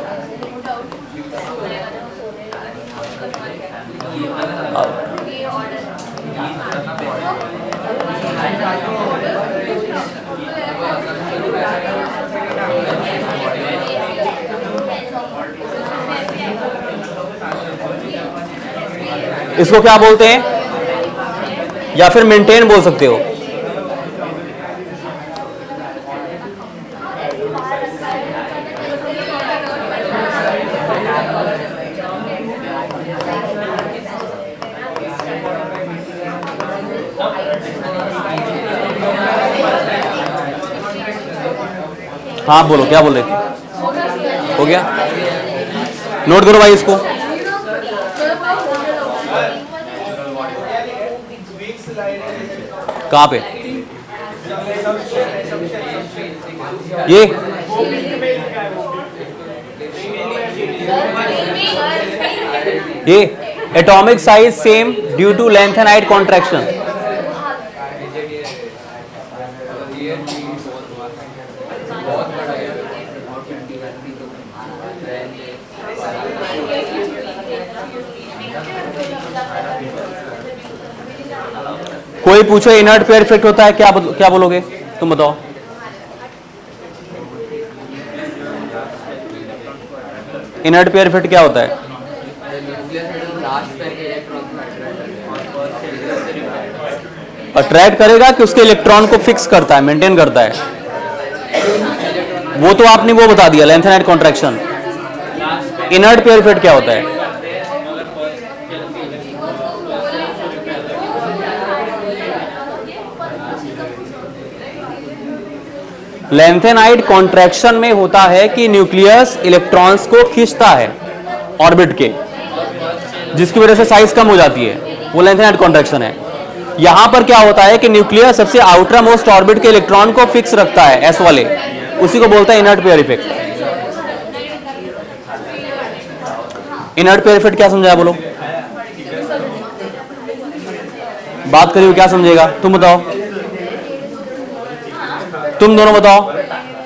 इसको क्या बोलते हैं, या फिर मेंटेन बोल सकते हो। हाँ बोलो, क्या बोल रहे थे, हो गया, नोट करो भाई इसको। कहाँ पे, ये atomic size same due to length and height contraction. कोई पूछे इनर्ट पेयर इफेक्ट होता है, क्या बोलोगे तुम बताओ। इनर्ट पेयर इफेक्ट क्या होता है, अट्रैक्ट करेगा कि उसके इलेक्ट्रॉन को फिक्स करता है, मेंटेन करता है। वो तो आपने वो बता दिया, length and height contraction. Inert pair effect क्या होता है, लेंथ एंड हाइट कॉन्ट्रैक्शन में होता है कि न्यूक्लियस इलेक्ट्रॉन्स को खींचता है, ऑर्बिट के, जिसकी वजह से साइज कम हो जाती है, वो लेंथ एंड कॉन्ट्रैक्शन है। यहां पर क्या होता है कि न्यूक्लियस सबसे आउटर मोस्ट ऑर्बिट के इलेक्ट्रॉन को फिक्स रखता है, एस वाले, उसी को बोलता है inert pair effect. Inert pair effect क्या समझाया बोलो, बात करिए क्या समझेगा, तुम बताओ, तुम दोनों बताओ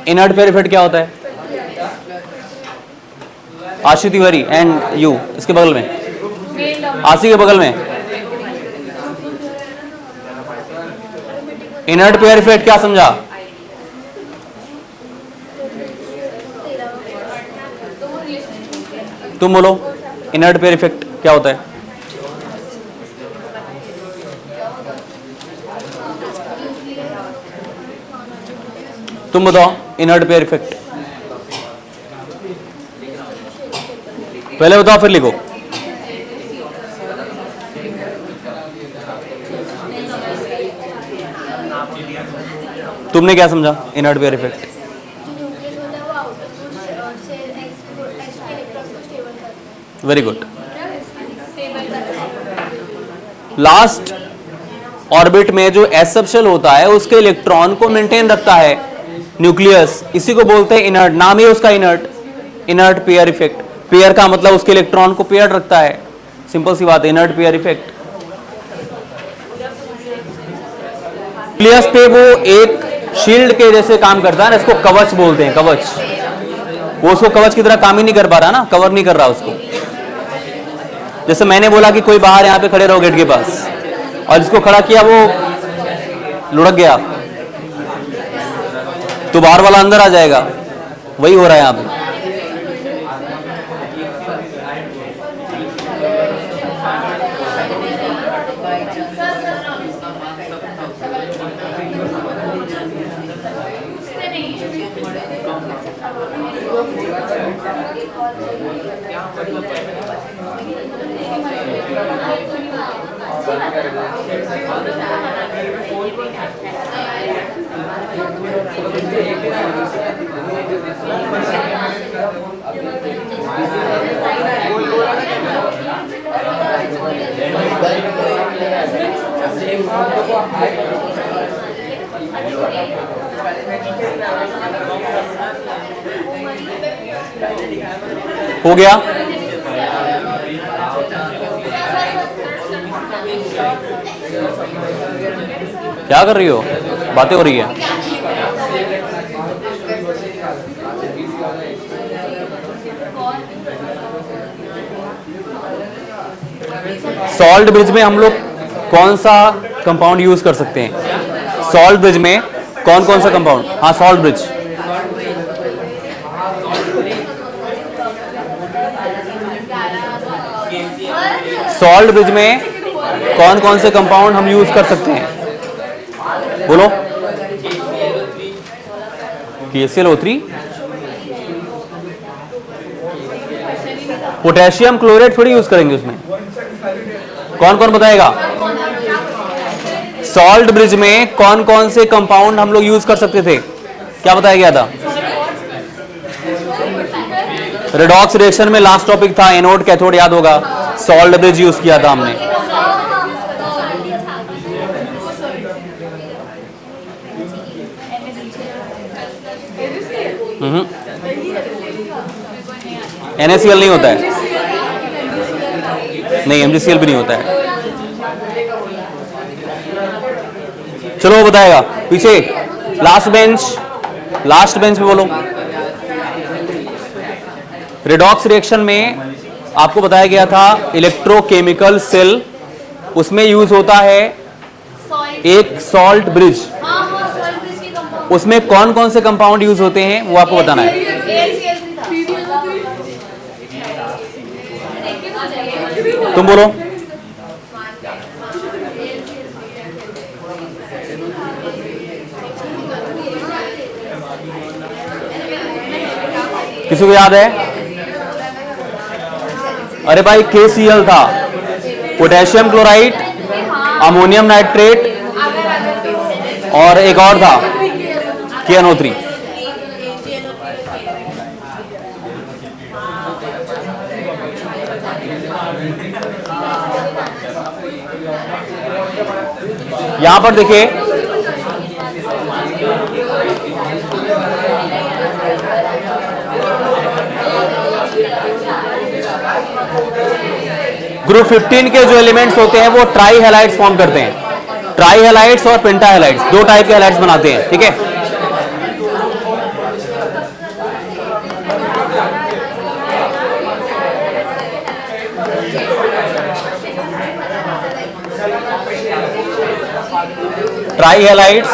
इनर्ट पेयर इफेक्ट क्या होता है। आशी तिवारी एंड यू, इसके बगल में, आशी के बगल में। इनर्ट पेयर इफेक्ट क्या समझा, तुम बोलो इनर्ट पेयर इफेक्ट क्या होता है। तुम बताओ इनर्ट पेयर इफेक्ट, पहले बताओ फिर लिखो। तुमने क्या समझा inert pair effect. Very good. Last orbit में जो एस सब शेल होता है उसके इलेक्ट्रॉन को मेंटेन रखता है न्यूक्लियस, इसी को बोलते हैं इनर्ट, नाम ही उसका inert, inert pair effect. Pair का मतलब उसके इलेक्ट्रॉन को पेयर रखता है, सिंपल सी बात है, इनर्ट पेयर इफेक्ट। न्यूक्लियस पे वो एक शील्ड के जैसे काम करता है ना, इसको कवच बोलते हैं, कवच। वो उसको कवच की तरह काम ही नहीं कर पा रहा ना, कवर नहीं कर रहा उसको। जैसे मैंने बोला कि कोई बाहर यहाँ पे खड़े रहो गेट के पास, और जिसको खड़ा किया वो लुढ़क गया, तो बाहर वाला अंदर आ जाएगा, वही हो रहा है यहाँ पे। हो गया। क्या कर रही हो, बातें हो रही है। सॉल्ट ब्रिज में हम लोग कौन सा कंपाउंड यूज कर सकते हैं, सॉल्ट ब्रिज में कौन कौन सा कंपाउंड। हाँ सॉल्ट ब्रिज, सॉल्ट ब्रिज में कौन कौन से कंपाउंड हम यूज कर सकते हैं, बोलो। KClO3, पोटेशियम क्लोराइड थोड़ी यूज करेंगे उसमें, कौन कौन बताएगा। सॉल्ट ब्रिज में कौन कौन से कंपाउंड हम लोग यूज कर सकते थे, क्या बताया गया था। रेडॉक्स रिएक्शन में लास्ट टॉपिक था एनोड कैथोड, याद होगा, सॉल्ट ब्रिज यूज किया था हमने। NaCl नहीं होता है, नहीं MgCl भी नहीं होता है। चलो वो बताएगा पीछे, लास्ट बेंच पे बोलो। रेडॉक्स रिएक्शन में आपको बताया गया था इलेक्ट्रोकेमिकल सेल, उसमें यूज होता है एक सॉल्ट ब्रिज, उसमें कौन कौन से कंपाउंड यूज होते हैं वो आपको बताना है। तुम बोलो। किसी को याद है। अरे भाई KCl था, पोटेशियम क्लोराइड, अमोनियम नाइट्रेट और एक और था KNO3। यहां पर देखिए ग्रुप 15 के जो एलिमेंट्स होते हैं वो ट्राई हैलाइड्स फॉर्म करते हैं। ट्राई हैलाइड्स और पेंटा हैलाइड्स, दो टाइप के हैलाइड्स बनाते हैं, ठीक है। Try halides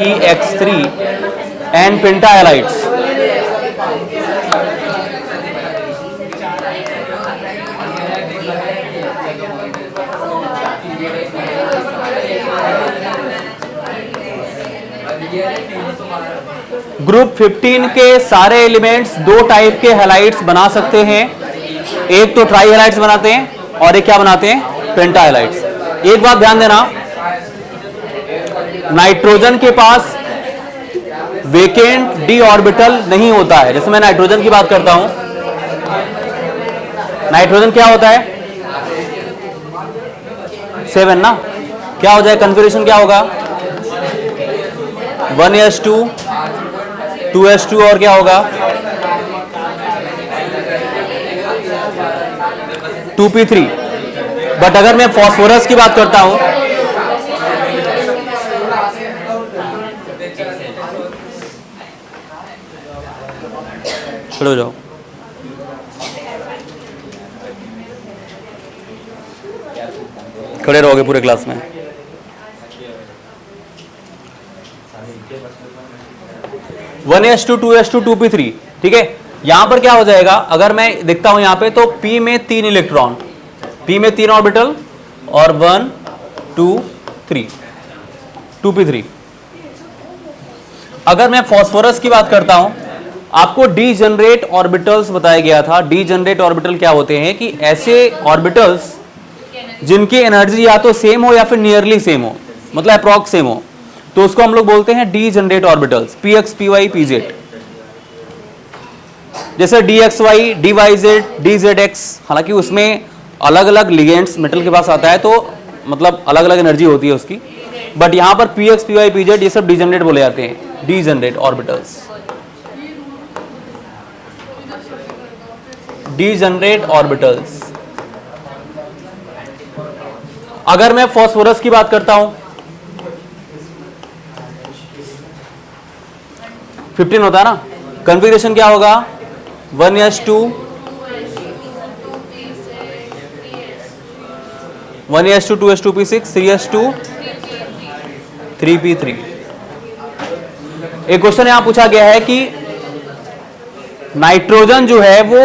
EX3 and penta halides group 15 के सारे एलिमेंट्स दो टाइप के हैलाइड्स बना सकते हैं। एक तो ट्राई हैलाइड्स बनाते हैं और एक क्या बनाते हैं, पेंटा हैलाइड्स। एक बात ध्यान देना, नाइट्रोजन के पास वेकेंट डी ऑर्बिटल नहीं होता है। जैसे मैं नाइट्रोजन की बात करता हूं, नाइट्रोजन क्या होता है 7 ना, क्या हो जाए कन्फिगरेशन क्या होगा 1s2 2s2 और क्या होगा 2p3। बट अगर मैं फास्फोरस की बात करता हूं, खड़े हो जाओ, खड़े रहोगे पूरे क्लास में। One S to 2s2 2p3, ठीक है। यहां पर क्या हो जाएगा, अगर मैं देखता हूं यहां पे तो p में 3 इलेक्ट्रॉन, p में 3 ऑर्बिटल और 1 2 3 2p3। अगर मैं फास्फोरस की बात करता हूं, आपको डीजनरेट ऑर्बिटल्स बताया गया था। डीजनरेट ऑर्बिटल क्या होते हैं कि ऐसे ऑर्बिटल्स जिनकी एनर्जी या तो सेम हो या फिर नियरली सेम हो, मतलब अप्रॉक्स सेम हो, तो उसको हम लोग बोलते हैं degenerate orbitals, px py pz। जैसे dxy dyz dzx, हालांकि उसमें अलग अलग लिगेंड्स मेटल के पास आता है तो मतलब अलग अलग एनर्जी होती है उसकी, बट यहां पर px py pz ये सब डीजनरेट बोले जाते हैं, डीजनरेट ऑर्बिटल्स। Degenerate orbitals. अगर मैं फास्फोरस की बात करता हूं, 15 होता है ना, कॉन्फ़िगरेशन क्या होगा 1s2 1s2 2s2 p6 3s2 3p3। एक क्वेश्चन यहां पूछा गया है कि नाइट्रोजन जो है वो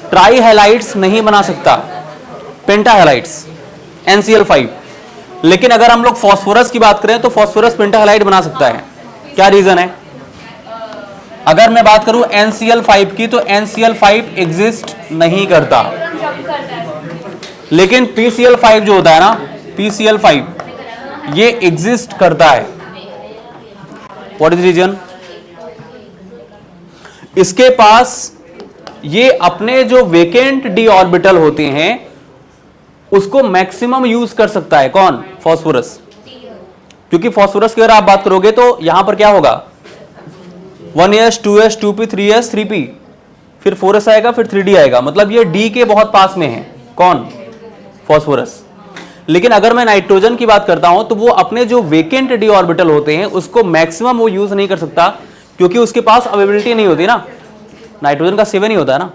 ट्राई हैलाइड्स नहीं बना सकता, पेंटा हैलाइड्स NCl5, लेकिन अगर हम लोग फास्फोरस की बात करें तो फास्फोरस पेंटा हैलाइड बना सकता है। क्या रीजन है? अगर मैं बात करूं NCl5 की तो NCl5 एग्जिस्ट नहीं करता, लेकिन PCl5 जो होता है ना, PCl5 ये एग्जिस्ट करता है। What is reason? इसके पास ये अपने जो वेकेंट डी ऑर्बिटल होते हैं उसको मैक्सिमम यूज कर सकता है। कौन? फास्फोरस। क्योंकि फास्फोरस की अगर आप बात करोगे तो यहां पर क्या होगा 1s 2s 2p 3s 3p, फिर 4s आएगा, फिर 3d आएगा, मतलब ये d के बहुत पास में है। कौन? फास्फोरस। लेकिन अगर मैं नाइट्रोजन की बात करता हूं तो वो अपने जो वेकेंट डी ऑर्बिटल होते हैं उसको मैक्सिमम वो यूज नहीं कर सकता, क्योंकि उसके पास अवेलेबिलिटी नहीं होती ना। नाइट्रोजन का 7 ही होता है ना,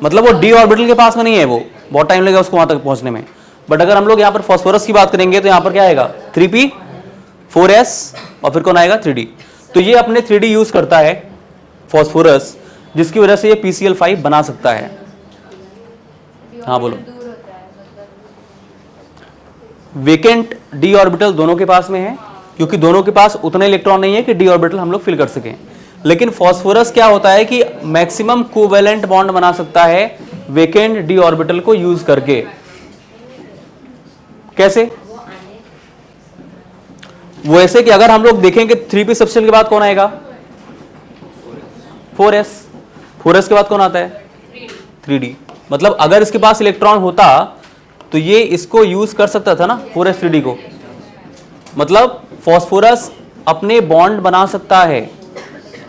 मतलब वो डी ऑर्बिटल के पास में नहीं है, वो बहुत टाइम लगेगा उसको वहां तक पहुंचने में। बट अगर हम लोग यहाँ पर फास्फोरस की बात करेंगे तो यहाँ पर क्या आएगा 3p 4s और फिर कौन आएगा 3d। तो ये अपने 3d यूज करता है फास्फोरस, जिसकी वजह से ये PCl5 बना सकता है। हाँ बोलो। वेकेंट डी ऑर्बिटल दोनों के पास में है, क्योंकि दोनों के पास उतने इलेक्ट्रॉन नहीं है कि डी ऑर्बिटल हम लोग फिल कर सकें। लेकिन फास्फोरस क्या होता है कि मैक्सिमम कोवैलेंट बॉन्ड बना सकता है वेकेंट डी ऑर्बिटल को यूज करके। कैसे? वो ऐसे कि अगर हम लोग देखेंगे 3p सबशेल के बाद कौन आएगा, 4s, 4s के बाद कौन आता है, 3d। मतलब अगर इसके पास इलेक्ट्रॉन होता तो ये इसको यूज कर सकता था ना 4s 3d को। मतलब फास्फोरस अपने बॉन्ड बना सकता है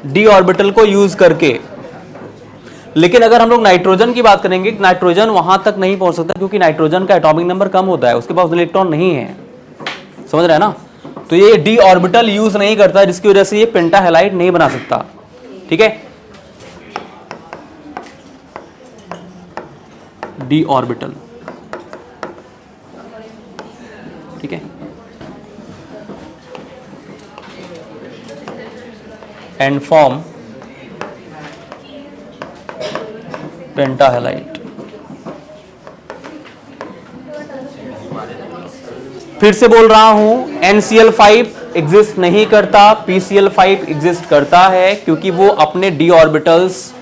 d ऑर्बिटल को यूज करके। लेकिन अगर हम लोग नाइट्रोजन की बात करेंगे, नाइट्रोजन वहां तक नहीं पहुंच सकता क्योंकि नाइट्रोजन का एटॉमिक नंबर कम होता है, उसके पास इलेक्ट्रॉन नहीं है, समझ रहे हैं ना। तो ये d ऑर्बिटल यूज नहीं करता, जिसकी वजह से ये पेंटाहेलाइड नहीं बना सकता। ठीक है, d ऑर्बिटल, ठीक है, एंड फॉर्म पेंटाहेलाइड। फिर से बोल रहा हूं, NCl5 एग्जिस्ट नहीं करता, PCl5 एग्जिस्ट करता है, क्योंकि वो अपने d ऑर्बिटल्स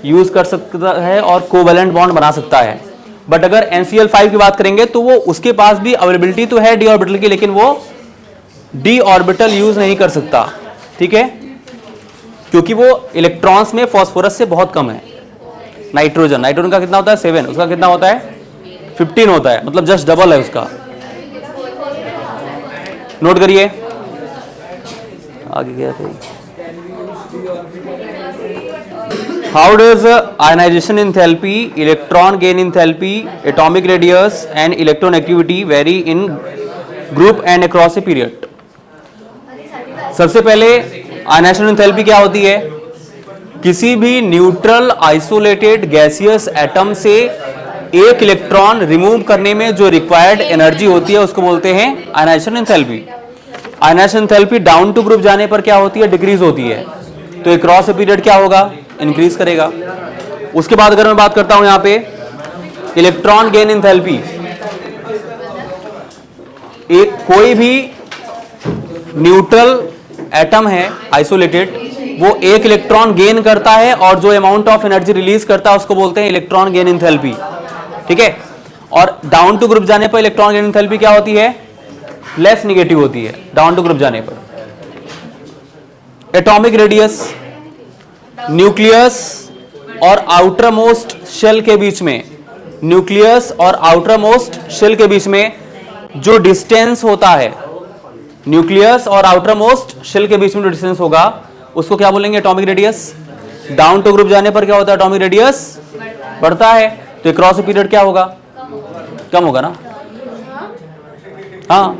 यूज कर सकता है और कोवैलेंट बॉन्ड बना सकता है। बट अगर NCl5 की बात करेंगे तो वो उसके पास भी अवेलेबिलिटी तो है d ऑर्बिटल की, लेकिन वो d ऑर्बिटल यूज नहीं कर सकता। ठीक है, क्योंकि वो इलेक्ट्रॉन्स में फास्फोरस से बहुत कम है। नाइट्रोजन का कितना होता है 7, उसका कितना होता है 15 होता है, मतलब जस्ट डबल है उसका। नोट करिए आगे क्या थे। How does ionization enthalpy, electron gain enthalpy, atomic radius and electron activity vary in group and across a period. सबसे पहले आयनाइजेशन एंथैल्पी क्या होती है, किसी भी न्यूट्रल आइसोलेटेड गैसियस एटम से एक इलेक्ट्रॉन रिमूव करने में जो रिक्वायर्ड एनर्जी होती है उसको बोलते हैं ionization enthalpy. Ionization enthalpy down to group जाने पर क्या होती है, डिक्रीज होती है। तो अक्रॉस ए पीरियड क्या होगा, इंक्रीज करेगा। उसके बाद अगर मैं बात करता हूं यहां पे इलेक्ट्रॉन गेन एंथैल्पी, एक कोई भी न्यूट्रल एटम है आइसोलेटेड, वो एक इलेक्ट्रॉन गेन करता है और जो अमाउंट ऑफ एनर्जी रिलीज करता है उसको बोलते हैं इलेक्ट्रॉन गेन एंथैल्पी। ठीक है, और डाउन टू ग्रुप जाने पर इलेक्ट्रॉन गेन एंथैल्पी क्या होती है, लेस निगेटिव होती है डाउन टू ग्रुप जाने पर। एटॉमिक रेडियस, न्यूक्लियस और आउटर मोस्ट शेल के बीच में, न्यूक्लियस और आउटर मोस्ट शेल के बीच में जो डिस्टेंस होता है, न्यूक्लियस और आउटर मोस्ट शेल के बीच में जो डिस्टेंस होगा उसको क्या बोलेंगे, atomic radius. Down to group जाने पर क्या होता है, एटॉमिक रेडियस बढ़ता है। तो क्रॉस पीरियड क्या होगा, कम होगा ना। हाँ,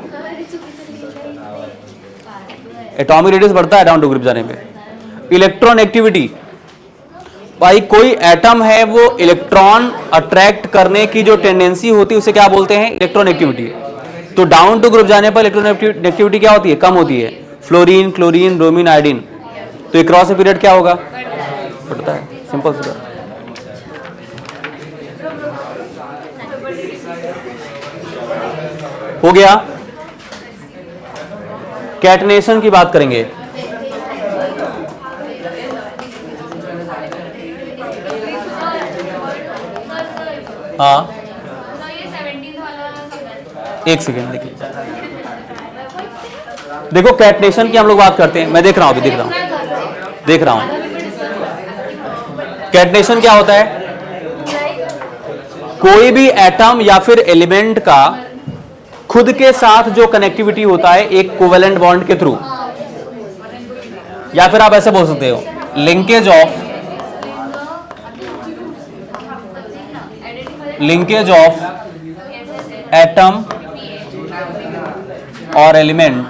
एटॉमिक रेडियस बढ़ता है डाउन टू ग्रुप जाने पे। इलेक्ट्रॉन एक्टिविटी, भाई कोई एटम है वो इलेक्ट्रॉन अट्रैक्ट करने की जो टेंडेंसी होती है उसे क्या बोलते हैं, इलेक्ट्रॉन एक्टिविटी। तो डाउन टू ग्रुप जाने पर इलेक्ट्रॉन एक्टिविटी क्या होती है, कम होती है। Fluorine, chlorine, bromine, iodine. तो क्रॉस पीरियड क्या होगा, बढ़ता है। सिंपल सी बात। हो गया। कैटनेशन की बात करेंगे। हाँ, एक सेकेंड देखिए, देखो कैटनेशन की हम लोग बात करते हैं। मैं देख रहा हूं, अभी देख रहा हूं। कैटनेशन क्या होता है, कोई भी एटम या फिर एलिमेंट का खुद के साथ जो कनेक्टिविटी होता है एक कोवेलेंट बॉन्ड के थ्रू, या फिर आप ऐसे बोल सकते हो लिंकेज ऑफ एटम और element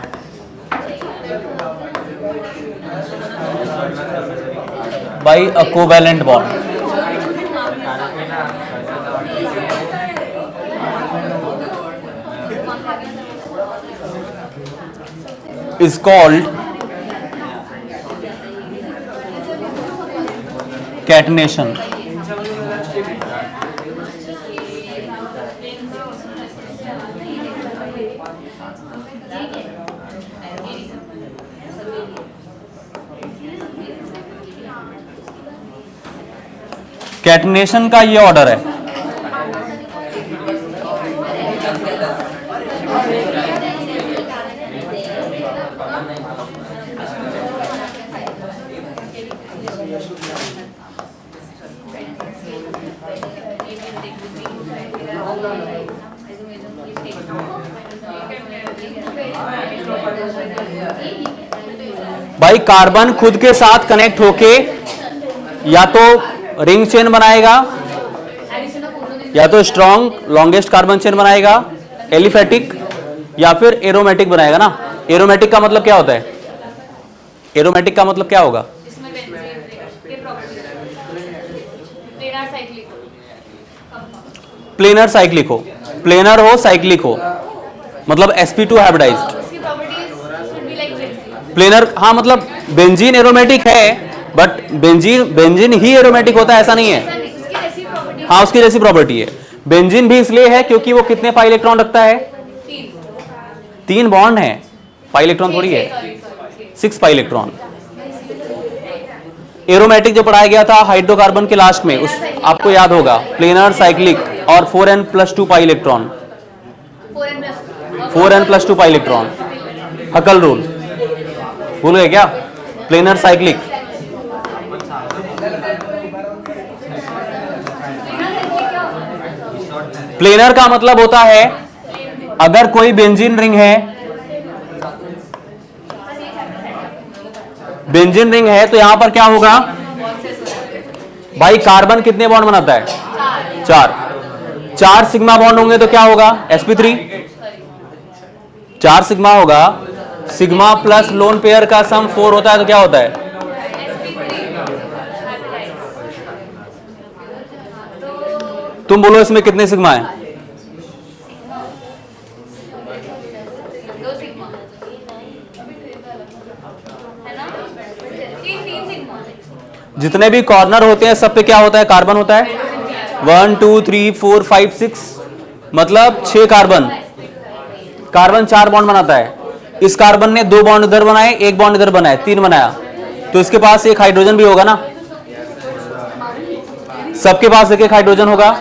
by a covalent bond is called catenation. Catenation का ये ऑर्डर है, भाई कार्बन खुद के साथ कनेक्ट होके या तो रिंग चेन बनाएगा या तो स्ट्रॉन्ग लॉन्गेस्ट कार्बन चेन बनाएगा, एलिफेटिक या फिर एरोमेटिक बनाएगा ना। एरोमेटिक का मतलब क्या होता है? एरोमेटिक का मतलब क्या होगा? इसमें बेंजीन के property planar cyclic planar cyclic हो, प्लेनर हो साइक्लिक हो, मतलब sp2 हाइब्रिडाइज्ड उसकी properties should be like benzene. Planar. हाँ मतलब बेंजीन एरोमेटिक है, बट बेंजीन ही एरोमेटिक होता है ऐसा नहीं है। उसकी ऐसी प्रॉपर्टी हाँ उसकी जैसी प्रॉपर्टी है। बेंजीन भी इसलिए है क्योंकि वो कितने पाई इलेक्ट्रॉन रखता है? 3 बॉन्ड है, पाई इलेक्ट्रॉन थोड़ी है, 6 पाई इलेक्ट्रॉन। एरोमेटिक जो पढ़ाया गया था हाइड्रोकार्बन के लास्ट में, उस आपको याद होगा, प्लेनर साइक्लिक और 4n+2 pi electron, 4n+2 pi electron, हकल rule भूल गए क्या? Planar cyclic. प्लेनर का मतलब होता है अगर कोई बेंजीन रिंग है, बेंजीन रिंग है तो यहां पर क्या होगा भाई? कार्बन कितने बॉन्ड बनाता है? 4 सिग्मा बॉन्ड होंगे तो क्या होगा? sp3। 4 सिग्मा होगा, सिग्मा प्लस लोन पेयर का सम 4 होता है तो क्या होता है? तुम बोलो इसमें कितने सिग्मा है? 2 सिग्मा है ना, 3 सिग्मा। जितने भी कॉर्नर होते हैं सब पे क्या होता है? कार्बन होता है। 1 2 3 4 5 6 मतलब 6 कार्बन। कार्बन 4 बॉन्ड बनाता है। इस कार्बन ने 2 बॉन्ड इधर बनाए, 1 बॉन्ड इधर बनाए, 3 बनाया, तो इसके पास एक हाइड्रोजन भी होगा ना। सबके पास एक हाइड्रोजन होगा।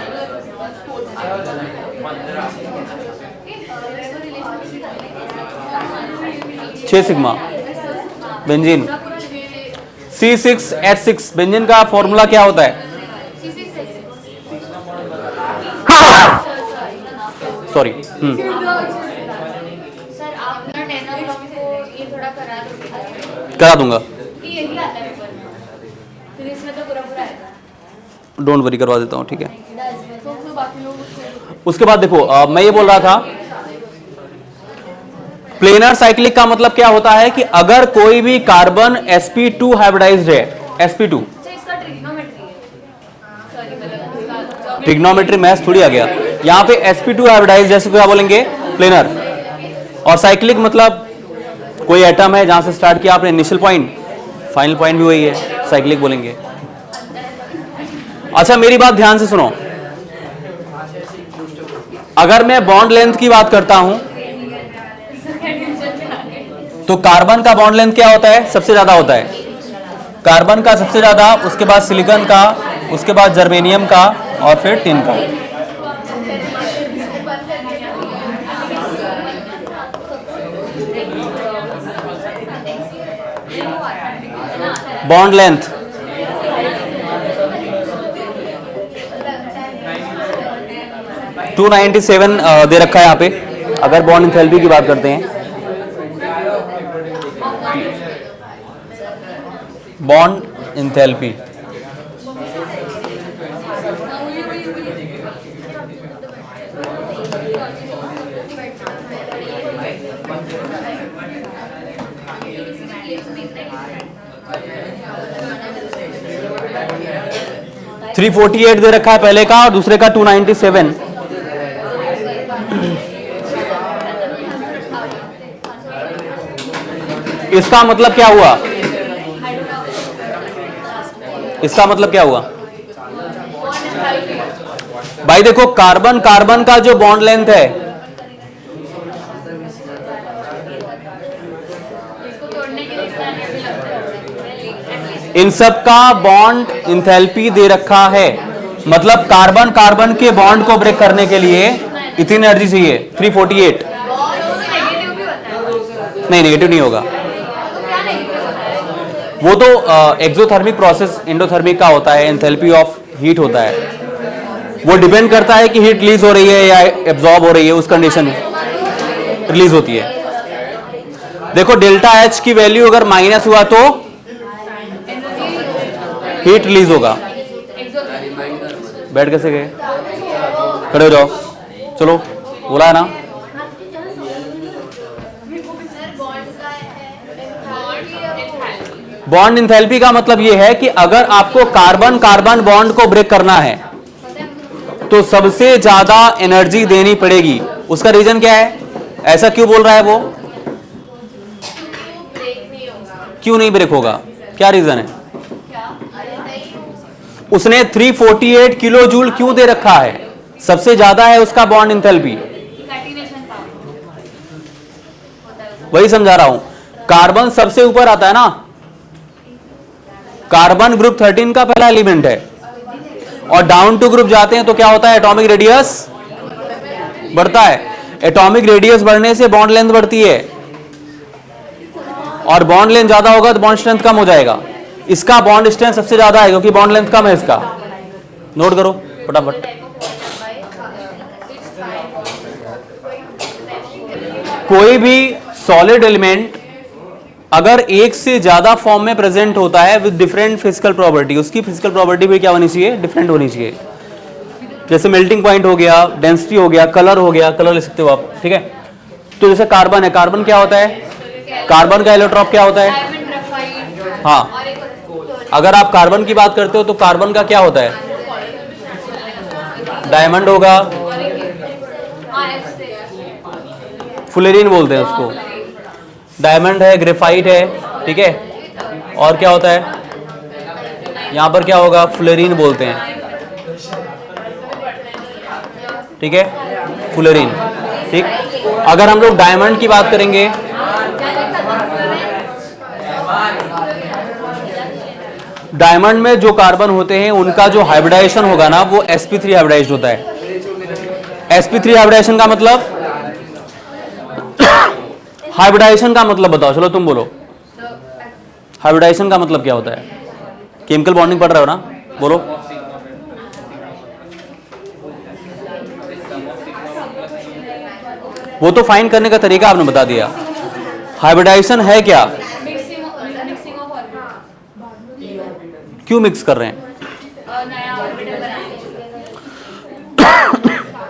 Sigma benzene. C6H6 बेंजीन का फॉर्मूला क्या होता है? सॉरी सर आप ना 10 o'clock को ये थोड़ा करा दोगे? करा दूंगा, कि यही आता है पेपर में, फिर इसमें तो पूरा आएगा। डोंट वरी, करवा देता हूँ, ठीक है। तो बाकी लोग उसके बाद देखो मैं ये बोल रहा था, प्लेनर साइक्लिक का मतलब क्या होता है कि अगर कोई भी कार्बन sp2 हाइब्रिडाइज्ड है, sp2 इसका ट्रिग्नोमेट्री है, सॉरी मतलब ट्रिग्नोमेट्री मैथ्स थोड़ी आ गया यहाँ पे। sp2 हाइब्रिडाइज्ड जैसे क्या बोलेंगे? प्लेनर। और साइक्लिक मतलब कोई एटम है जहां से स्टार्ट किया आपने, इनिशियल पॉइंट, फाइनल पॉइंट भी वही है, साइक्लिक बोलेंगे। अच्छा मेरी बात ध्यान से सुनो, अगर मैं बॉन्ड लेंथ की बात करता हूं तो कार्बन का बॉन्ड लेंथ क्या होता है? सबसे ज्यादा होता है कार्बन का, सबसे ज्यादा, उसके बाद सिलिकॉन का, उसके बाद जर्मेनियम का और फिर टिन का। बॉन्ड लेंथ (297) दे रखा है यहाँ पे, अगर बॉन्ड एंथैल्पी की बात करते हैं। बॉन्ड एंथैल्पी (348) दे रखा है पहले का, और दूसरे का 297। इसका मतलब क्या हुआ? इसका मतलब क्या हुआ भाई? देखो कार्बन कार्बन का जो बॉन्ड लेंथ है, इन सब का बॉन्ड एंथैल्पी दे रखा है, मतलब कार्बन कार्बन के बॉन्ड को ब्रेक करने के लिए इतनी एनर्जी चाहिए 348। नहीं, नेगेटिव नहीं होगा, नेगेटिव होता है? वो तो एक्सोथर्मिक प्रोसेस एंडोथर्मिक का होता है, एंथैल्पी ऑफ हीट होता है। वो डिपेंड करता है कि हीट रिलीज हो रही है या एब्जॉर्ब हो रही है, उस कंडीशन में रिलीज होती है। देखो डेल्टा एच की वैल्यू अगर माइनस हुआ तो हीट रिलीज होगा। बैठ कैसे गए? खड़े हो जाओ, चलो बोला है ना। बॉन्ड इंथैल्पी का मतलब यह है कि अगर आपको कार्बन कार्बन बॉन्ड को ब्रेक करना है तो सबसे ज्यादा एनर्जी देनी पड़ेगी। उसका रीजन क्या है? ऐसा क्यों बोल रहा है वो? क्यों नहीं ब्रेक होगा? क्या रीजन है? उसने 348 किलो जूल क्यों दे रखा है? सबसे ज्यादा है उसका बॉन्ड इंथैल्पी। वही समझा रहा हूं। कार्बन सबसे ऊपर आता है ना, कार्बन ग्रुप 13 का पहला एलिमेंट है, और डाउन टू ग्रुप जाते हैं तो क्या होता है? एटॉमिक रेडियस बढ़ता है। एटॉमिक रेडियस बढ़ने से बॉन्ड लेंथ बढ़ती है, और बॉन्ड लेंथ ज्यादा होगा तो बॉन्ड स्ट्रेंथ कम हो जाएगा। इसका बॉन्ड स्ट्रेंथ सबसे ज्यादा है क्योंकि बॉन्ड लेंथ कम है इसका। नोट करो फटाफट। कोई भी सॉलिड एलिमेंट अगर एक से ज्यादा फॉर्म में प्रेजेंट होता है विद डिफरेंट फिजिकल प्रॉपर्टी, उसकी फिजिकल प्रॉपर्टी भी क्या होनी चाहिए? डिफरेंट होनी चाहिए। जैसे मेल्टिंग पॉइंट हो गया, डेंसिटी हो गया, कलर हो गया, कलर ले सकते हो आप, ठीक है। तो जैसे कार्बन है, कार्बन क्या होता है? कार्बन का एलोट्रॉप क्या होता है? हाँ, अगर आप कार्बन की बात करते हो तो कार्बन का क्या होता है? डायमंड होगा, फुलेरिन बोलते हैं उसको। डायमंड है, ग्रेफाइट है, ठीक है। और क्या होता है यहां पर? क्या होगा? फुलेरिन बोलते हैं, ठीक है, फुलेरिन, ठीक। अगर हम लोग डायमंड की बात करेंगे, डायमंड में जो कार्बन होते हैं उनका जो हाइब्रिडाइजेशन होगा ना, वो sp3 हाइब्रिडाइज्ड होता है। sp3 हाइब्रिडाइजेशन का मतलब, हाइब्रिडाइजेशन का मतलब बताओ, चलो तुम बोलो। हाइब्रिडाइजेशन का मतलब क्या होता है? केमिकल बॉन्डिंग पढ़ रहे हो ना, बोलो। वो तो फाइंड करने का तरीका आपने बता दिया। हाइब्रिडाइजेशन है क्या? क्यों मिक्स कर रहे हैं?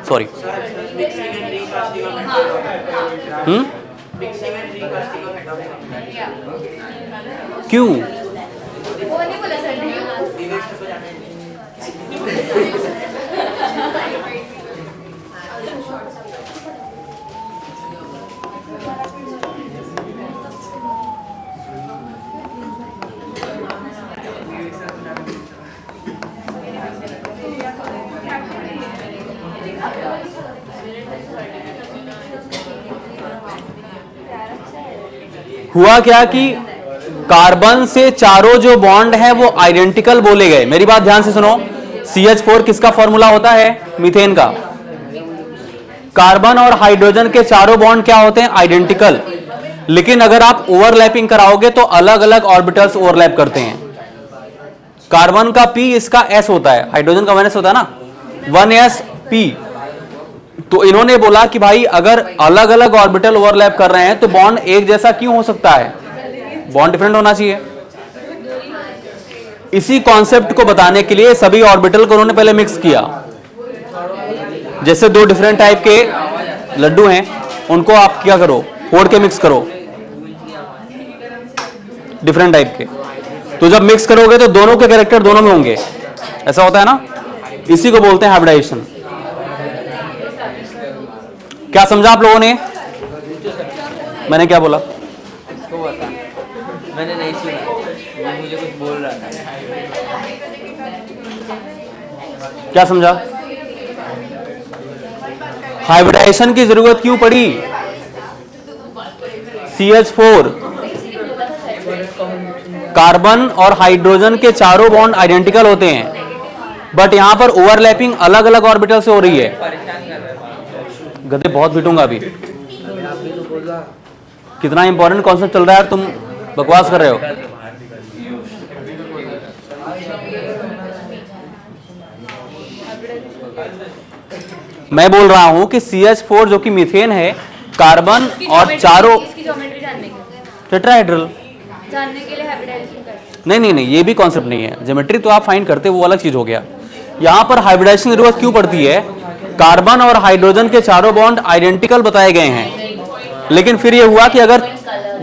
सॉरी, क्यों? हुआ क्या कि कार्बन से चारों जो बॉन्ड है वो आइडेंटिकल बोले गए। मेरी बात ध्यान से सुनो। CH4 किसका फॉर्मूला होता है? मीथेन का। कार्बन और हाइड्रोजन के चारों बॉन्ड क्या होते हैं? आइडेंटिकल। लेकिन अगर आप ओवरलैपिंग कराओगे तो अलग अलग ऑर्बिटल्स ओवरलैप करते हैं। कार्बन का P इसका S होता है, हाइड्रोजन का 1s होता है ना, 1sp। तो इन्होंने बोला कि भाई अगर अलग अलग ऑर्बिटल ओवरलैप कर रहे हैं तो बॉन्ड एक जैसा क्यों हो सकता है? बॉन्ड डिफरेंट होना चाहिए। इसी कॉन्सेप्ट को बताने के लिए सभी ऑर्बिटल को उन्होंने पहले मिक्स किया। जैसे दो डिफरेंट टाइप के लड्डू हैं, उनको आप क्या करो? फोड़ के मिक्स करो, डिफरेंट टाइप के। तो जब मिक्स करोगे तो दोनों के कैरेक्टर दोनों में होंगे, ऐसा होता है ना। इसी को बोलते हैं हाइब्रिडाइजेशन। क्या समझा आप लोगों ने? मैंने क्या बोला? मैंने नहीं सुना, मुझे कुछ बोल रहा था। क्या समझा? हाइब्रिडाइजेशन की जरूरत क्यों पड़ी? CH4 कार्बन और हाइड्रोजन के चारों बॉन्ड आइडेंटिकल होते हैं, बट यहां पर ओवरलैपिंग अलग अलग ऑर्बिटल से हो रही है। गधे बहुत पीटूंगा अभी। कितना इंपॉर्टेंट कॉन्सेप्ट चल रहा है यार, तुम बकवास कर रहे हो। मैं बोल रहा हूं कि CH4 जो कि मीथेन है, कार्बन और चारों इसकी ज्योमेट्री जानने के लिए टेट्राहेड्रल। जानने के लिए हाइब्रिडाइजेशन करते हैं। नहीं नहीं नहीं, ये भी कॉन्सेप्ट नहीं है। ज्योमेट्री तो आप फाइंड करते, वो अलग चीज हो गया। यहां पर हाइब्रिडाइजेशन की जरूरत क्यों पड़ती है? कार्बन और हाइड्रोजन के चारों बॉन्ड आइडेंटिकल बताए गए हैं, लेकिन फिर ये हुआ कि अगर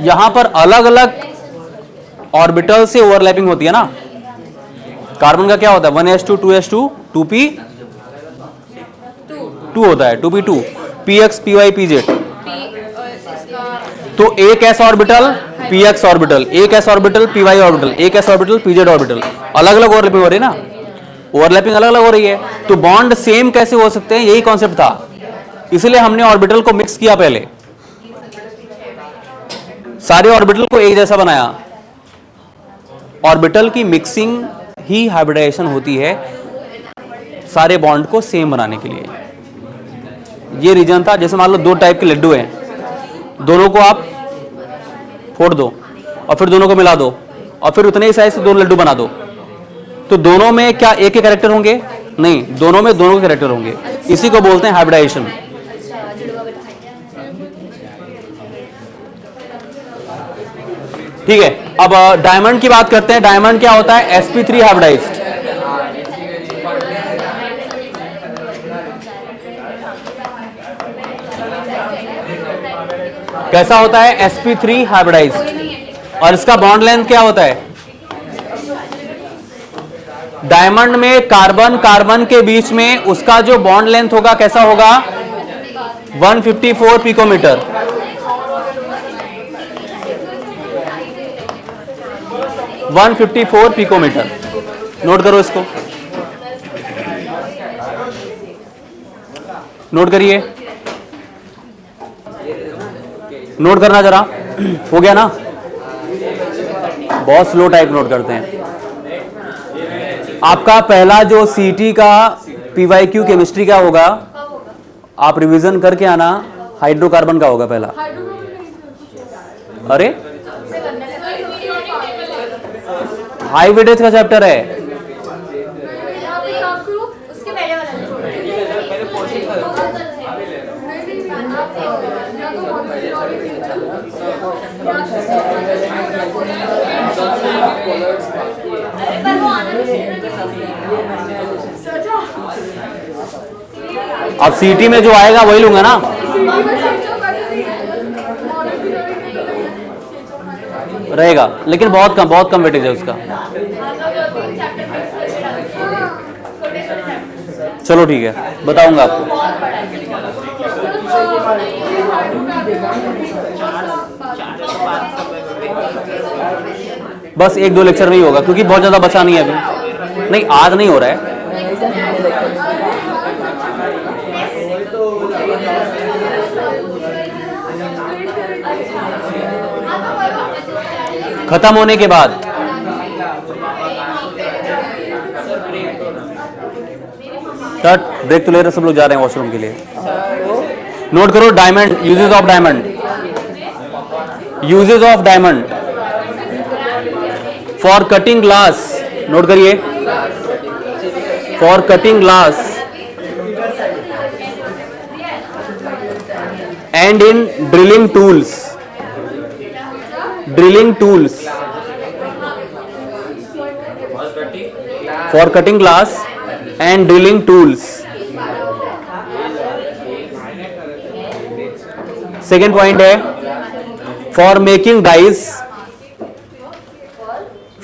यहां पर अलग अलग ऑर्बिटल से ओवरलैपिंग होती है ना, कार्बन का क्या होता है 1s2 2s2 2p2 होता है 2p2 px py pz। तो एक s ऑर्बिटल px ऑर्बिटल, एक s ऑर्बिटल py ऑर्बिटल, एक s ऑर्बिटल pz ऑर्बिटल, अलग अलग ओवरलैपिंग हो रही है ना, ओवरलैपिंग अलग अलग हो रही है। तो बॉन्ड सेम कैसे हो सकते हैं, यही कॉन्सेप्ट था। इसलिए हमने ऑर्बिटल को मिक्स किया, पहले सारे ऑर्बिटल को एक जैसा बनाया। ऑर्बिटल की मिक्सिंग ही हाइब्रिडाइजेशन होती है, सारे बॉन्ड को सेम बनाने के लिए। ये रीजन था। जैसे मान लो दो टाइप के लड्डू हैं, दोनों को आप फोड़ दो और फिर दोनों को मिला दो और फिर उतने ही साइज से दोनों लड्डू बना दो, तो दोनों में क्या एक ही कैरेक्टर होंगे? नहीं, दोनों में दोनों के कैरेक्टर होंगे। इसी को बोलते हैं हाइब्रिडाइजेशन। ठीक है, अब डायमंड की बात करते हैं। डायमंड क्या होता है? sp3 hybridised. कैसा होता है? sp3 hybridised. और इसका बॉन्ड लेंथ क्या होता है? डायमंड में कार्बन कार्बन के बीच में उसका जो बॉन्ड लेंथ होगा कैसा होगा? 154 पिकोमीटर। पिकोमीटर। नोट करो इसको, नोट करिए, नोट करना जरा। हो गया ना? बहुत स्लो टाइप नोट करते हैं। आपका पहला जो सीटी का PYQ केमिस्ट्री का होगा, आप रिवीजन करके आना, हाइड्रोकार्बन का होगा पहला। अरे हाई वेटेज का चैप्टर है। उसके पहले वाला अब सीटी में जो आएगा वही लूंगा ना। रहेगा, लेकिन बहुत कम वेटेज है उसका। चलो ठीक है, बताऊंगा आपको। बस 1-2 लेक्चर नहीं होगा, क्योंकि बहुत ज्यादा बचा नहीं है अभी। नहीं, आज नहीं हो रहा है। खत्म होने के बाद ब्रेक तो ले रहे, सब लोग जा रहे हैं वॉशरूम के लिए। नोट करो diamond, uses of diamond, uses of diamond for cutting glass. Note करिए, for cutting glass and in drilling tools, drilling tools for cutting glass and drilling tools. Second point है for making dies,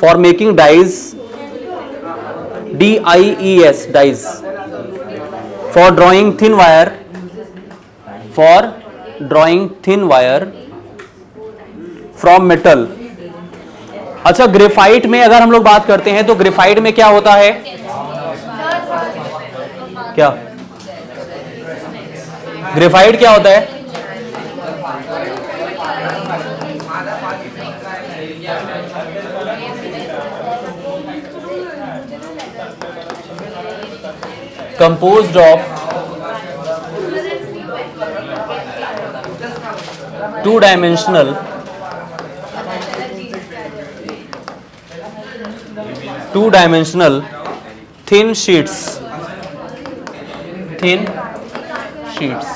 for making dies, DIES dies, for drawing thin wire, for drawing thin wire from metal. अच्छा, ग्रेफाइट में अगर हम लोग बात करते हैं तो ग्रेफाइट में क्या होता है? क्या ग्रेफाइट क्या होता है? Composed of 2 dimensional 2 dimensional thin sheets, thin sheets.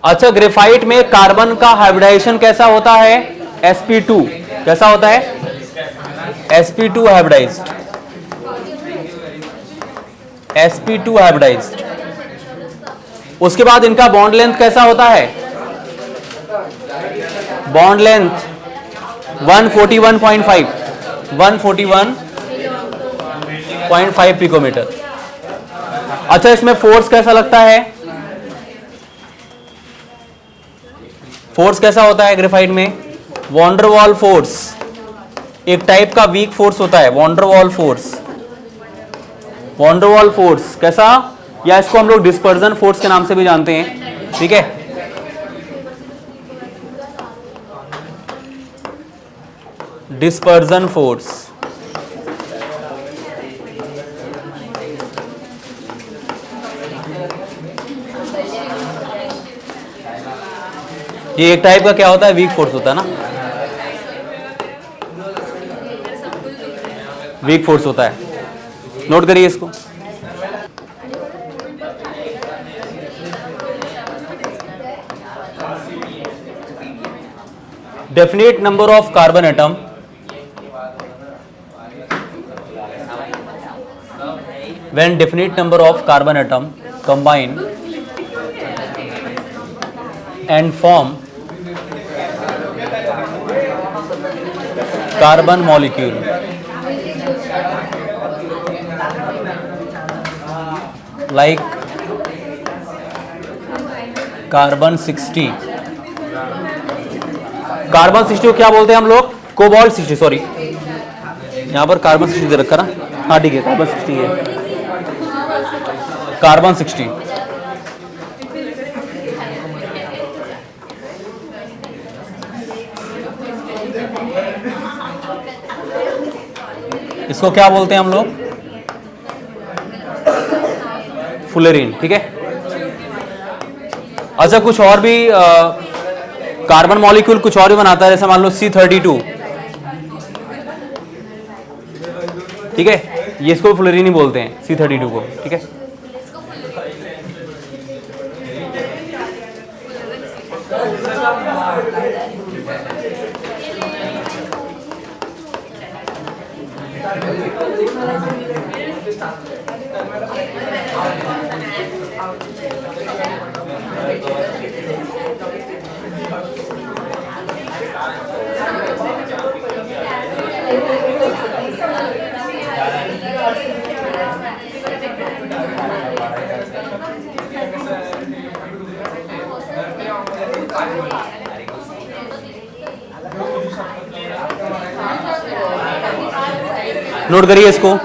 अच्छा, ग्रेफाइट में कार्बन का हाइब्रिडाइजेशन कैसा होता है? sp2। कैसा होता है? sp2 hybridised, sp2 hybridised. उसके बाद इनका बॉन्ड लेंथ कैसा होता है? Bond length 141.5, 141.5 picometer. अच्छा, इसमें फोर्स कैसा लगता है? फोर्स कैसा होता है ग्रेफाइट में? वॉन्डरवॉल फोर्स, एक टाइप का वीक फोर्स होता है वॉन्डरवॉल फोर्स। वॉन्डरवॉल फोर्स कैसा, या इसको हम लोग डिस्पर्जन फोर्स के नाम से भी जानते हैं, ठीक है। डिस्पर्जन फोर्स, ये एक टाइप का क्या होता है? वीक फोर्स होता है ना, वीक फोर्स होता है। नोट करिए इसको। Definite number of carbon atom when definite number of carbon atom combine and form carbon molecule like carbon 60। Carbon 60 को क्या बोलते हैं हम लोग? कोबाल्ट 60, सॉरी यहां पर कार्बन 60 दे रखा ना, हाँ ठीक है, कार्बन 60 है, कार्बन 60। इसको क्या बोलते हैं हम लोग? फुलेरिन, ठीक है। अच्छा, कुछ और भी कार्बन मॉलिक्यूल कुछ और भी बनाता है, जैसे मान लो C32, ठीक है, ये इसको फुलेरिन ही बोलते हैं C32 को, ठीक है। नोट करिए इसको।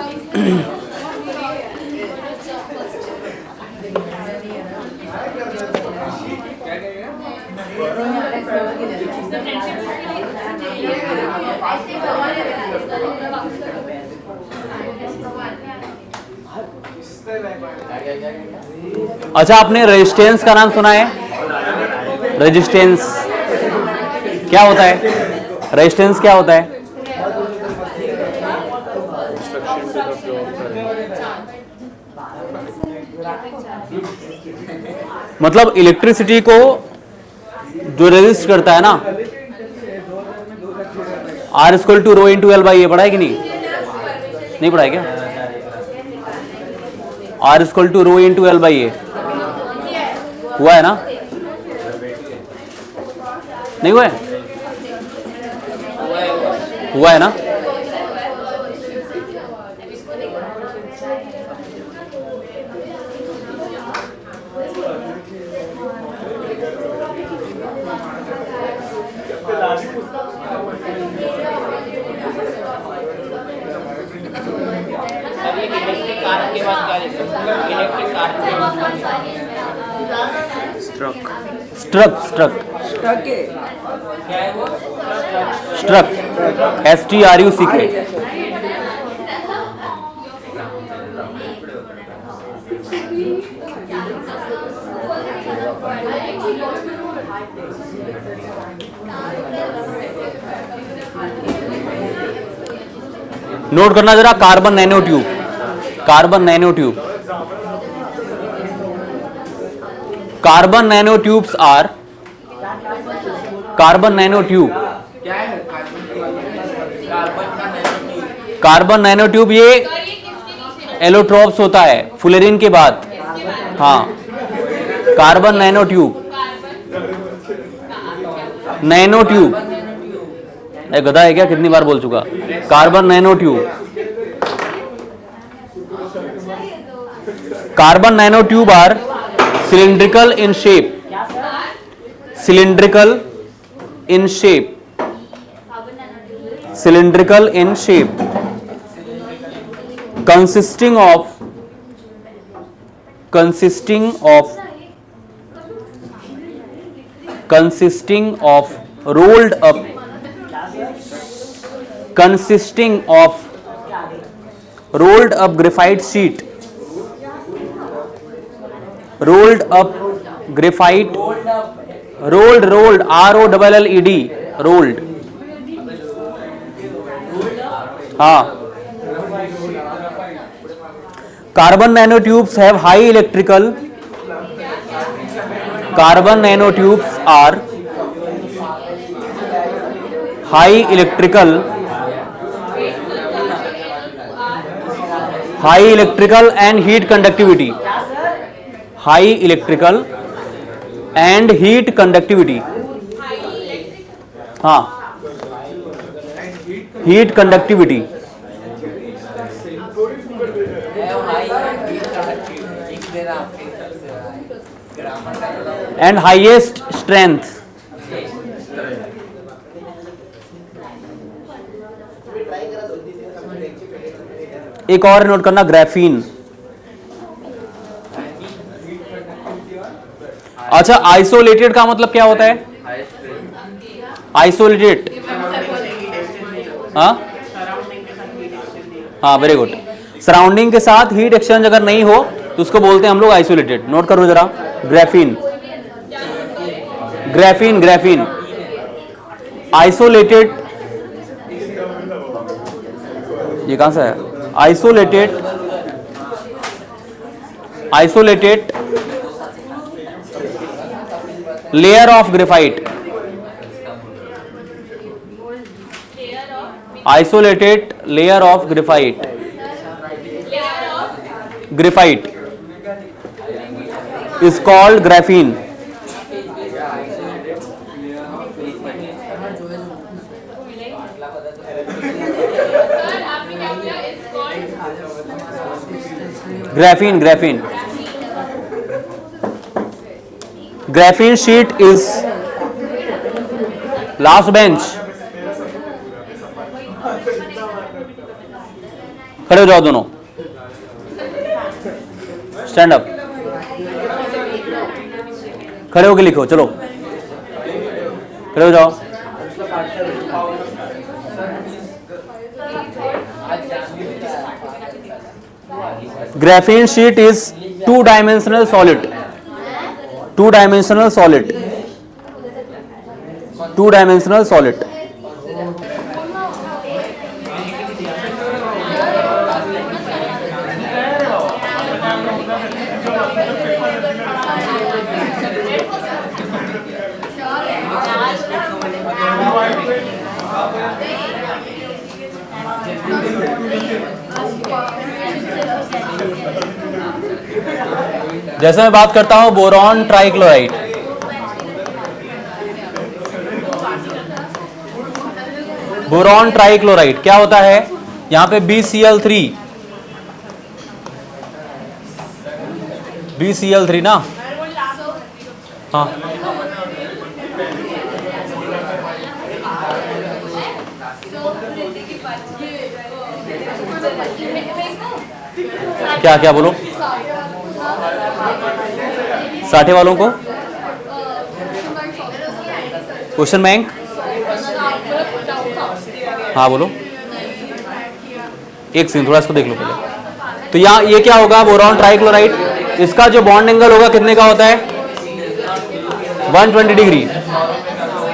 अच्छा, आपने रेजिस्टेंस का नाम सुना है? रेजिस्टेंस क्या होता है? रेजिस्टेंस क्या होता है? मतलब इलेक्ट्रिसिटी को जो रेजिस्ट करता है ना, R=ρ×L/A, पढ़ा है कि नहीं पढ़ा है क्या? R=ρ×L/A हुआ है ना? नहीं हुआ है? हुआ है ना? Struck STRUCK। नोट करना जरा, carbon nano tube, carbon nano tube, carbon nano tubes are, carbon nano tube, क्या है कार्बन नैनो ट्यूब ये एलोट्रॉप्स होता है फुलेरिन के बाद। हाँ, carbon nano tube, nano tube, ए गधा है क्या, कितनी बार बोल चुका, carbon nano tube, carbon nano tube are cylindrical in shape, cylindrical in shape, cylindrical in shape, consisting of rolled up, consisting of rolled up graphite sheet, rolled up graphite, rolled ROLLED, rolled, हाँ, carbon nanotubes have high electrical, carbon nanotubes are high electrical and heat conductivity, high electrical and heat conductivity, हाँ, heat conductivity and highest strength. एक और नोट करना, ग्राफीन। अच्छा, आइसोलेटेड का मतलब क्या होता है? आइसोलेटेड, हाँ वेरी गुड। सराउंडिंग के साथ हीट एक्सचेंज अगर नहीं हो तो उसको बोलते हैं हम लोग आइसोलेटेड। नोट करो जरा, ग्राफीन, ग्राफीन, ग्राफीन, आइसोलेटेड, ये कहां से है? Isolated, isolated layer of graphite, isolated layer of graphite, graphite is called graphene. Graphene, graphene, graphene sheet is last bench. खड़े हो जाओ दोनों, स्टैंड अप, खड़े होके लिखो, चलो खड़े हो जाओ। Graphene sheet is two dimensional solid, two dimensional solid, two dimensional solid. जैसे मैं बात करता हूं बोरॉन ट्राइक्लोराइड, बोरॉन ट्राइक्लोराइड क्या होता है? यहां पे BCl3, BCl3 ना, हाँ, क्या क्या बोलो, 60 वालों को क्वेश्चन बैंक, हाँ बोलो, एक सेकंड थोड़ा इसको देख लो पहले। तो यहाँ ये क्या होगा? बोरॉन ट्राइक्लोराइड, इसका जो बॉन्ड एंगल होगा कितने का होता है? 120 डिग्री।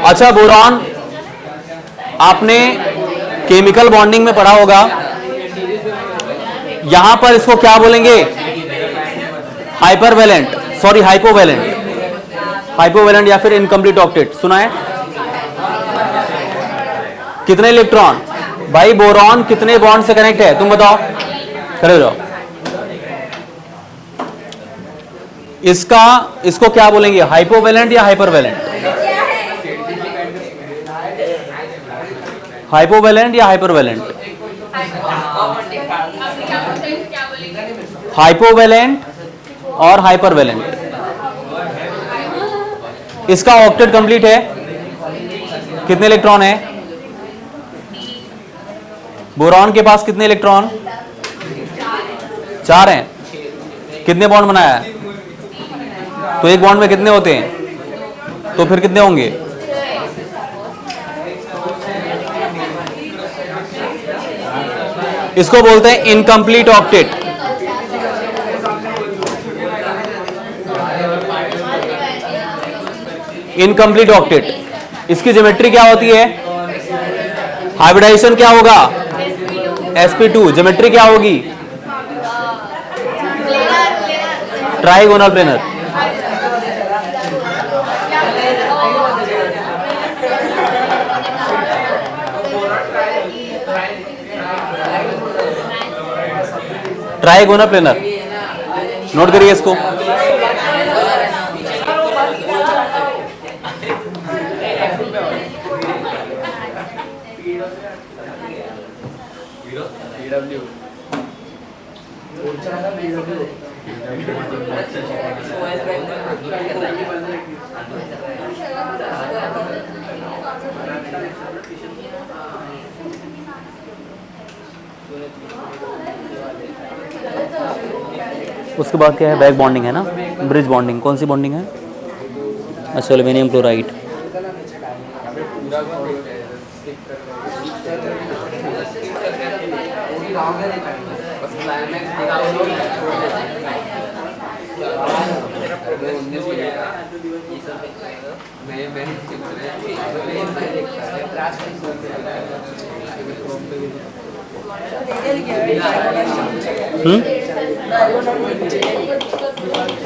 अच्छा, बोरॉन आपने केमिकल बॉन्डिंग में पढ़ा होगा यहां पर इसको क्या बोलेंगे? हाइपरवैलेंट, सॉरी हाइपोवैलेंट, हाइपोवैलेंट या फिर इनकम्प्लीट ऑक्टेट। सुना है? कितने इलेक्ट्रॉन? भाई बोरॉन कितने बॉन्ड से कनेक्ट है? तुम बताओ, खड़े हो जाओ। इसको क्या बोलेंगे? हाइपोवैलेंट या हाइपरवैलेंट? हाइपोवैलेंट या हाइपरवैलेंट? हाइपोवैलेंट और हाइपरवैलेंट। इसका ऑक्टेट कंप्लीट है। कितने इलेक्ट्रॉन है? बोरॉन के पास कितने इलेक्ट्रॉन? 4 हैं। कितने बॉन्ड बनाया है? तो एक बॉन्ड में कितने होते हैं? तो फिर कितने होंगे? इसको बोलते हैं इनकम्प्लीट ऑक्टेट। Incomplete octet. इसकी ज्योमेट्री क्या होती है? हाइब्रिडाइजेशन क्या होगा? sp2। ज्योमेट्री क्या होगी? Trigonal planar. Trigonal planar, note करिए इसको। उसके बाद क्या है? बैक बॉन्डिंग है ना, ब्रिज बॉन्डिंग। कौन सी बॉन्डिंग है? अच्छा, एल्यूमिनियम क्लोराइड।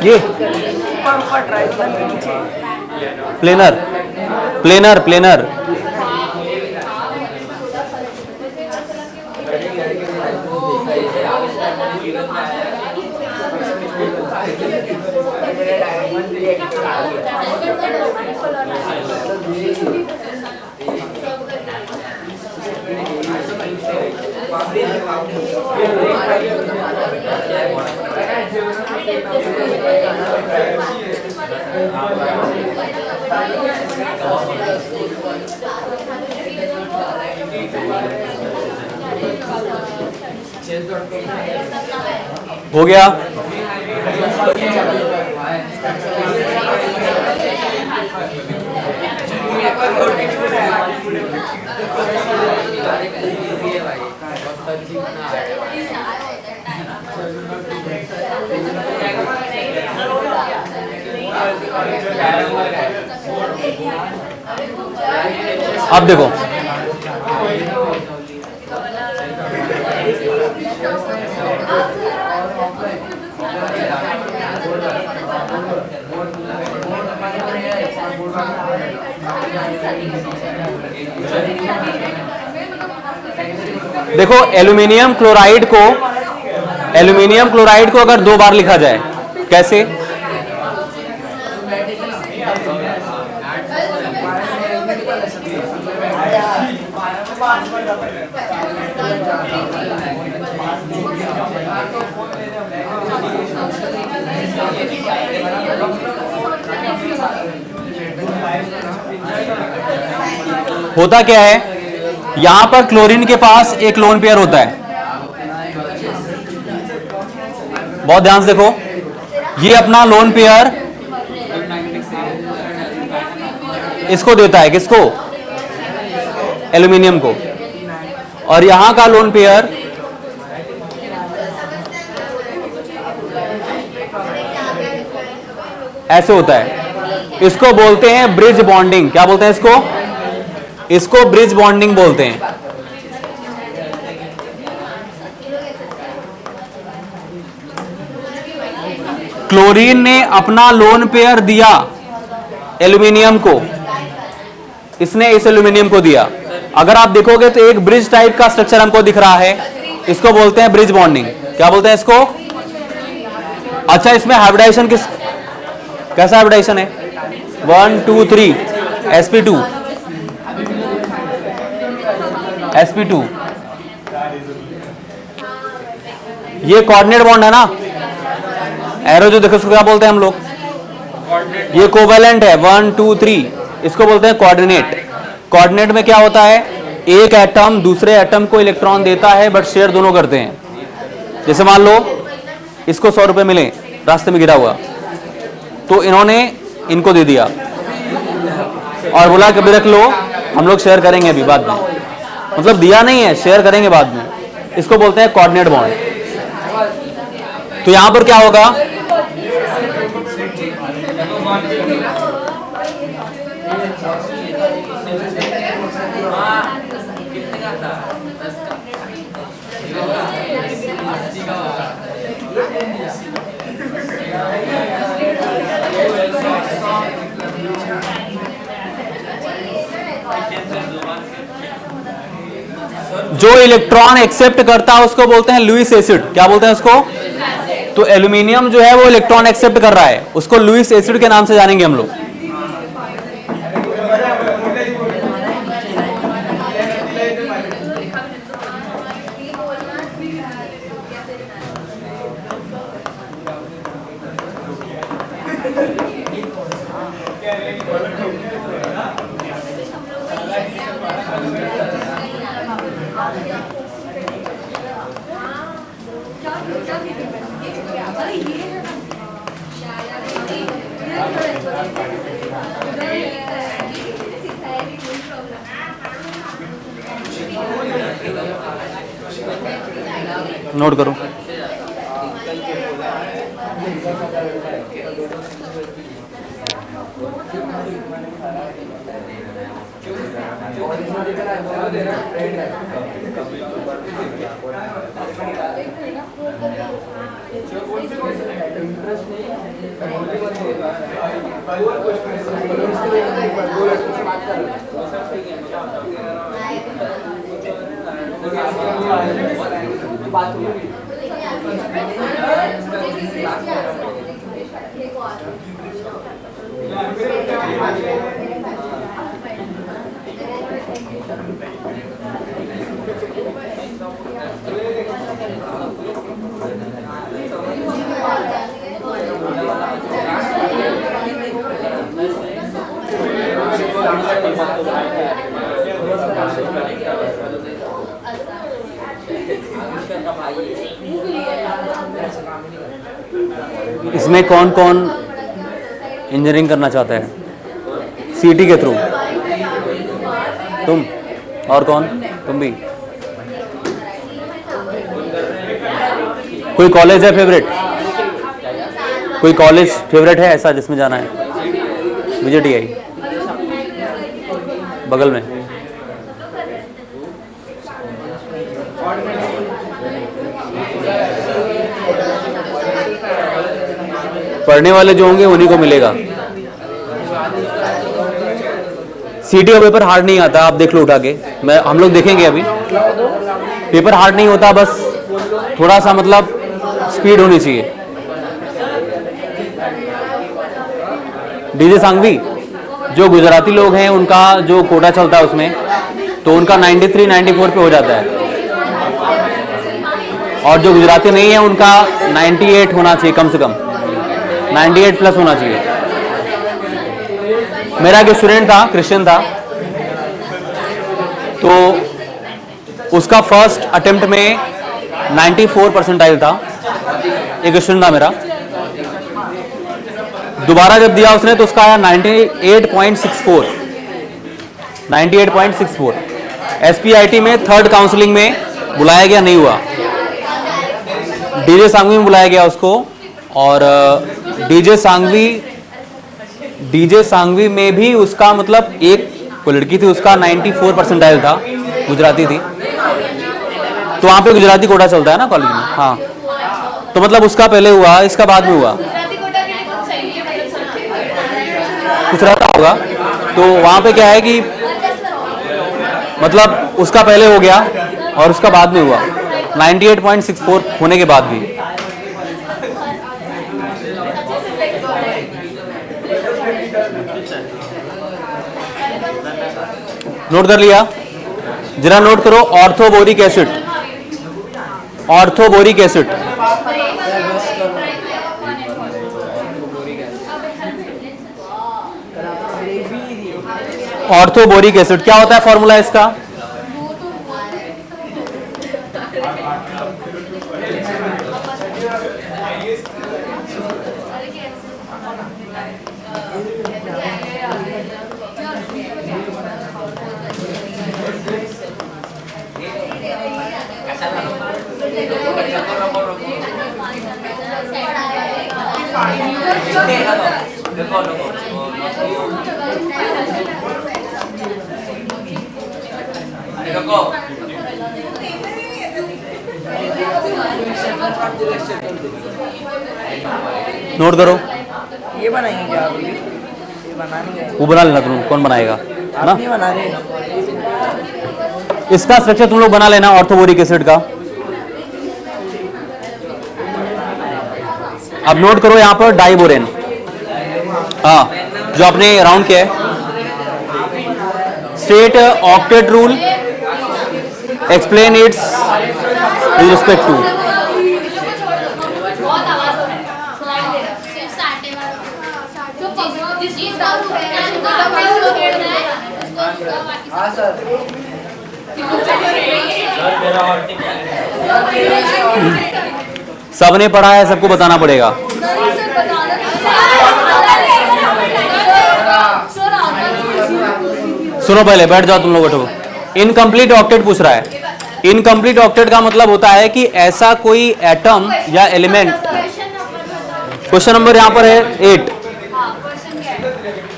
ये प्लेनर, प्लेनर, प्लेनर। हो गया। अब देखो, देखो एल्यूमिनियम क्लोराइड को अगर 2 बार लिखा जाए, कैसे? होता क्या है? यहां पर क्लोरीन के पास एक लोन पेयर होता है। बहुत ध्यान से देखो, ये अपना लोन पेयर इसको देता है। किसको? एल्यूमिनियम को। और यहां का लोन पेयर ऐसे होता है। इसको बोलते हैं ब्रिज बॉन्डिंग। क्या बोलते हैं इसको? इसको ब्रिज बॉन्डिंग बोलते हैं। क्लोरीन ने अपना लोन पेयर दिया एल्यूमिनियम को, इसने इस एल्यूमिनियम को दिया। अगर आप देखोगे तो एक ब्रिज टाइप का स्ट्रक्चर हमको दिख रहा है, इसको बोलते हैं ब्रिज बॉन्डिंग। क्या बोलते हैं इसको? अच्छा, इसमें हाइब्रिडाइजेशन कैसा हाइब्रिडाइजेशन है? 1 2 3 sp2 sp2, ये कोऑर्डिनेट बॉन्ड है ना, एरो जो देखो इसको क्या बोलते हैं हम लोग? ये कोवैलेंट है 1 2 3, इसको बोलते हैं कोऑर्डिनेट। कोऑर्डिनेट में क्या होता है? एक एटम दूसरे एटम को इलेक्ट्रॉन देता है बट शेयर दोनों करते हैं। जैसे मान लो इसको 100 रुपए मिले रास्ते में गिरा हुआ, तो इन्होंने इनको दे दिया और बोला कि रख लो, हम लोग शेयर करेंगे अभी बाद में। मतलब दिया नहीं है, शेयर करेंगे बाद में। इसको बोलते हैं कोऑर्डिनेट बॉन्ड। तो यहां पर क्या होगा? जो इलेक्ट्रॉन एक्सेप्ट करता है उसको बोलते हैं लुईस एसिड। क्या बोलते हैं उसको? तो एल्यूमिनियम जो है वो इलेक्ट्रॉन एक्सेप्ट कर रहा है, उसको लुईस एसिड के नाम से जानेंगे हम लोग। नोट करो। इसमें कौन कौन इंजीनियरिंग करना चाहता है? सीटी के थ्रू तुम, और कौन? तुम भी? कोई कॉलेज है फेवरेट? कोई कॉलेज फेवरेट है ऐसा जिसमें जाना है? VJTI बगल में। पढ़ने वाले जो होंगे उन्हीं को मिलेगा। सीटी का पेपर हार्ड नहीं आता, आप देख लो उठा के। हम लोग देखेंगे अभी। पेपर हार्ड नहीं होता, बस थोड़ा सा मतलब स्पीड होनी चाहिए। डीजे सांघवी जो गुजराती लोग हैं उनका जो कोटा चलता है उसमें, तो उनका 93 94 पे हो जाता है, और जो गुजराती नहीं है उनका 98 होना चाहिए, कम से कम 98 प्लस होना चाहिए। मेरा एक स्टूडेंट था, क्रिश्चियन था, तो उसका फर्स्ट अटेम्प्ट में 94 परसेंटाइल था। एक स्टूडेंट था मेरा, दोबारा जब दिया उसने तो उसका आया 98.64। 98.64। SPIT में थर्ड काउंसलिंग में बुलाया गया, नहीं हुआ। डीजे सांघवी में बुलाया गया उसको, और डीजे सांघवी में भी उसका मतलब एक वो लड़की थी, उसका 94 परसेंटाइल था, गुजराती थी। तो वहाँ पे गुजराती कोटा चलता है ना कॉलेज में। हाँ, तो मतलब उसका पहले हुआ, इसका बाद में हुआ। कुछ रहता होगा, तो वहाँ पे क्या है कि मतलब उसका पहले हो गया और उसका बाद में हुआ 98.64 होने के बाद भी। नोट कर लिया? जरा नोट करो, orthoboric acid, orthoboric acid, orthoboric acid क्या होता है फॉर्मूला इसका? नोट करो। ये बनाएंगे क्या आप? ये बनानी है, वो बना लेना, तुम कौन बनाएगा ना? आप नहीं बना रहे? इसका स्ट्रक्चर तुम लोग बना लेना ऑर्थोबोरिक एसिड का। अब नोट करो यहाँ पर डाइबोरेन, हाँ जो आपने राउंड किया है। State octet rule, explain its with respect to. बहुत आवाज हो रहा है, सुनाई दे रहा है। सिर्फ साटे वाला जो जिस चीज का हाँ सर। सबने पढ़ा है, सबको बताना पड़ेगा। सुनो पहले, बैठ जाओ तुम लोग, बैठो। इनकम्प्लीट ऑक्टेट पूछ रहा है। इनकम्प्लीट ऑक्टेट का मतलब होता है कि ऐसा कोई एटम या एलिमेंट, क्वेश्चन नंबर यहाँ पर है 8,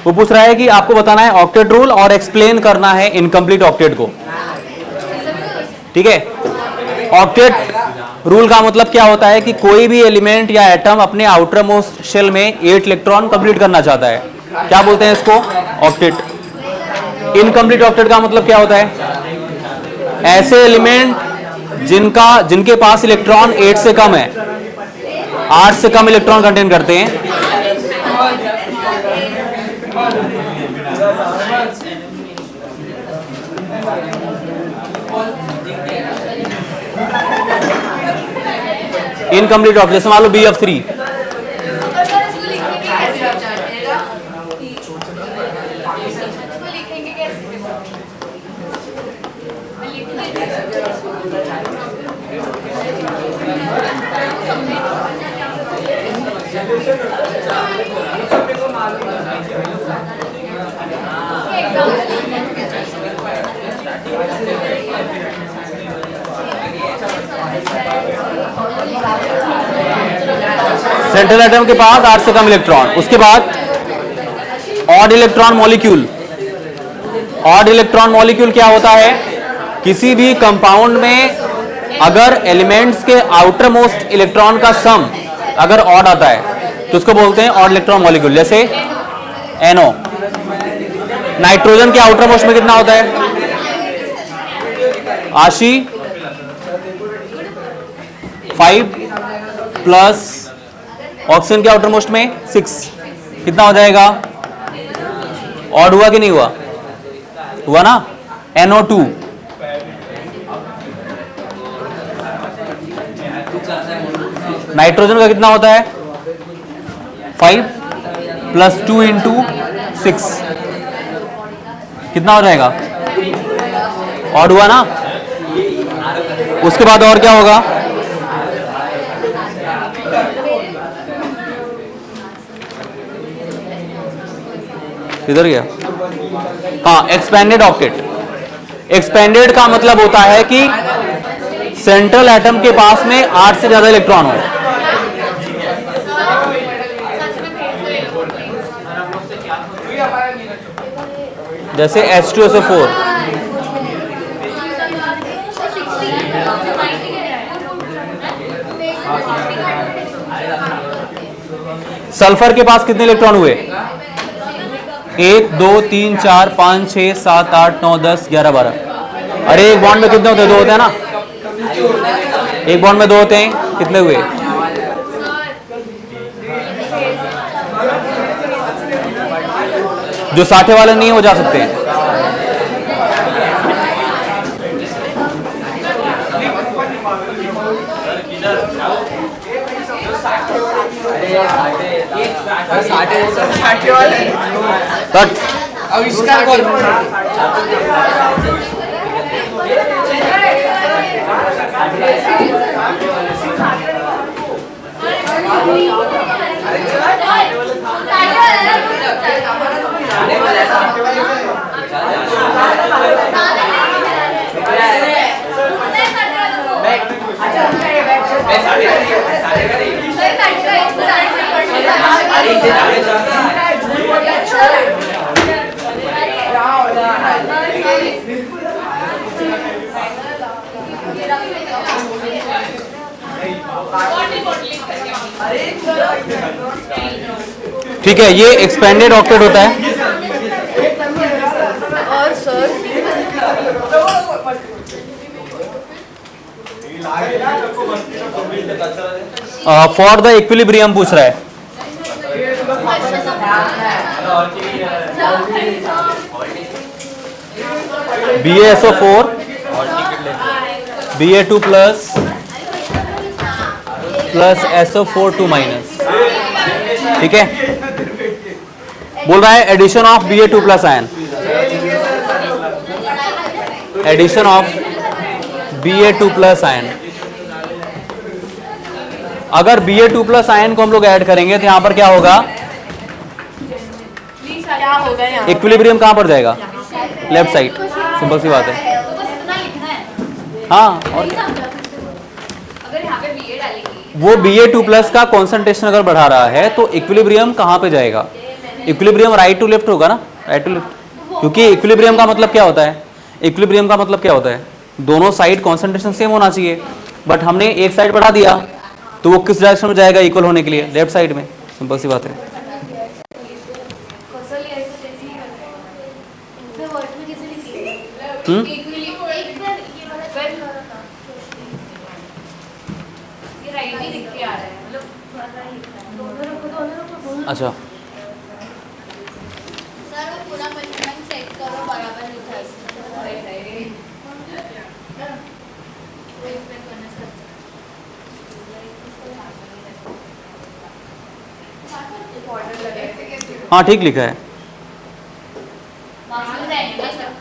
वो पूछ रहा है कि आपको बताना है ऑक्टेट रूल और एक्सप्लेन करना है इनकम्प्लीट ऑक्टेट को, ठीक है। ऑक्टेट रूल का मतलब क्या होता है कि कोई भी एलिमेंट या एटम अपने आउटर मोस्ट शेल में 8 इलेक्ट्रॉन कंप्लीट करना चाहता है, क्या बोलते हैं इसको? ऑक्टेट। इनकम्प्लीट ऑक्टेट का मतलब क्या होता है? ऐसे एलिमेंट जिनके पास इलेक्ट्रॉन 8 से कम है, 8 से कम इलेक्ट्रॉन कंटेन करते हैं। इनकम्प्लीट ऑक्टेट, जैसे मान लो BF3, सेंट्रल एटम के पास 8 से कम इलेक्ट्रॉन। उसके बाद odd electron molecule. Odd electron molecule क्या होता है? किसी भी कंपाउंड में अगर एलिमेंट्स के आउटर मोस्ट इलेक्ट्रॉन का सम अगर ऑड आता है तो उसको बोलते हैं ऑड इलेक्ट्रॉन मॉलिक्यूल। जैसे NO। नाइट्रोजन के आउटर मोस्ट में कितना होता है? 80, 5 प्लस ऑक्सीजन के आउटर मोस्ट में 6, कितना हो जाएगा? ऑड हुआ कि नहीं हुआ? हुआ ना? NO2। नाइट्रोजन का कितना होता है? 5 प्लस 2 इंटू 6, कितना हो जाएगा? ऑड हुआ ना? उसके बाद और क्या होगा? किधर गया? हाँ, एक्सपेंडेड ऑक्टेट। एक्सपेंडेड का मतलब होता है कि सेंट्रल एटम के पास में 8 से ज्यादा इलेक्ट्रॉन हो। जैसे H2SO4, सल्फर के पास कितने इलेक्ट्रॉन हुए? 1 2 3 4 5 6 7 8 9 10 11 12। अरे एक बॉन्ड में कितने होते हैं? 2 होते हैं ना, एक बॉन्ड में 2 होते हैं, कितने हुए? जो साठे वाले नहीं हो जा सकते हैं। साठे वाले कट। आविष्कार कौन? ठीक है, ये एक्सपेंडेड ऑक्टेट होता है। और सर फॉर द इक्विलिब्रियम पूछ रहा है। BaSO4 Ba2 plus SO4 2 minus, ठीक है। बोल रहा है addition of Ba2 plus ion, addition of Ba2 plus ion. अगर Ba2 प्लस आयन को हम लोग ऐड करेंगे तो यहां पर क्या होगा? क्या होगा यहाँ? इक्विलिब्रियम कहां पर जाएगा? लेफ्ट साइड, सिंपल सी बात है। तो बस इतना लिखना है। हाँ, और नहीं समझा तुमसे। अगर यहाँ पे BA डालेंगे वो Ba2 प्लस का कॉन्सेंट्रेशन अगर बढ़ा रहा है तो इक्विलिब्रियम कहां पे जाएगा? इक्विलिब्रियम राइट टू लेफ्ट होगा ना, राइट टू लेफ्ट। क्योंकि इक्विलिब्रियम का मतलब क्या होता है? इक्विलिब्रियम का मतलब क्या होता है? दोनों साइड कॉन्सेंट्रेशन सेम होना चाहिए, बट हमने एक साइड बढ़ा दिया तो वो किस डायरेक्शन में जाएगा इक्वल होने के लिए? लेफ्ट साइड में, सिंपल सी बात है। कसं लिहायचं त्याची इथे वर्ड में कैसे लिखिए? हम्म? ये राइट ही लिख के आ रहा है, मतलब थोड़ा सा लिखना है। दोनों रखो। अच्छा, सर वो पूरा मेजरमेंट चेक करो, बराबर लिखा है। हाँ ठीक लिखा है, मार्क्स में जाएंगे ना सर?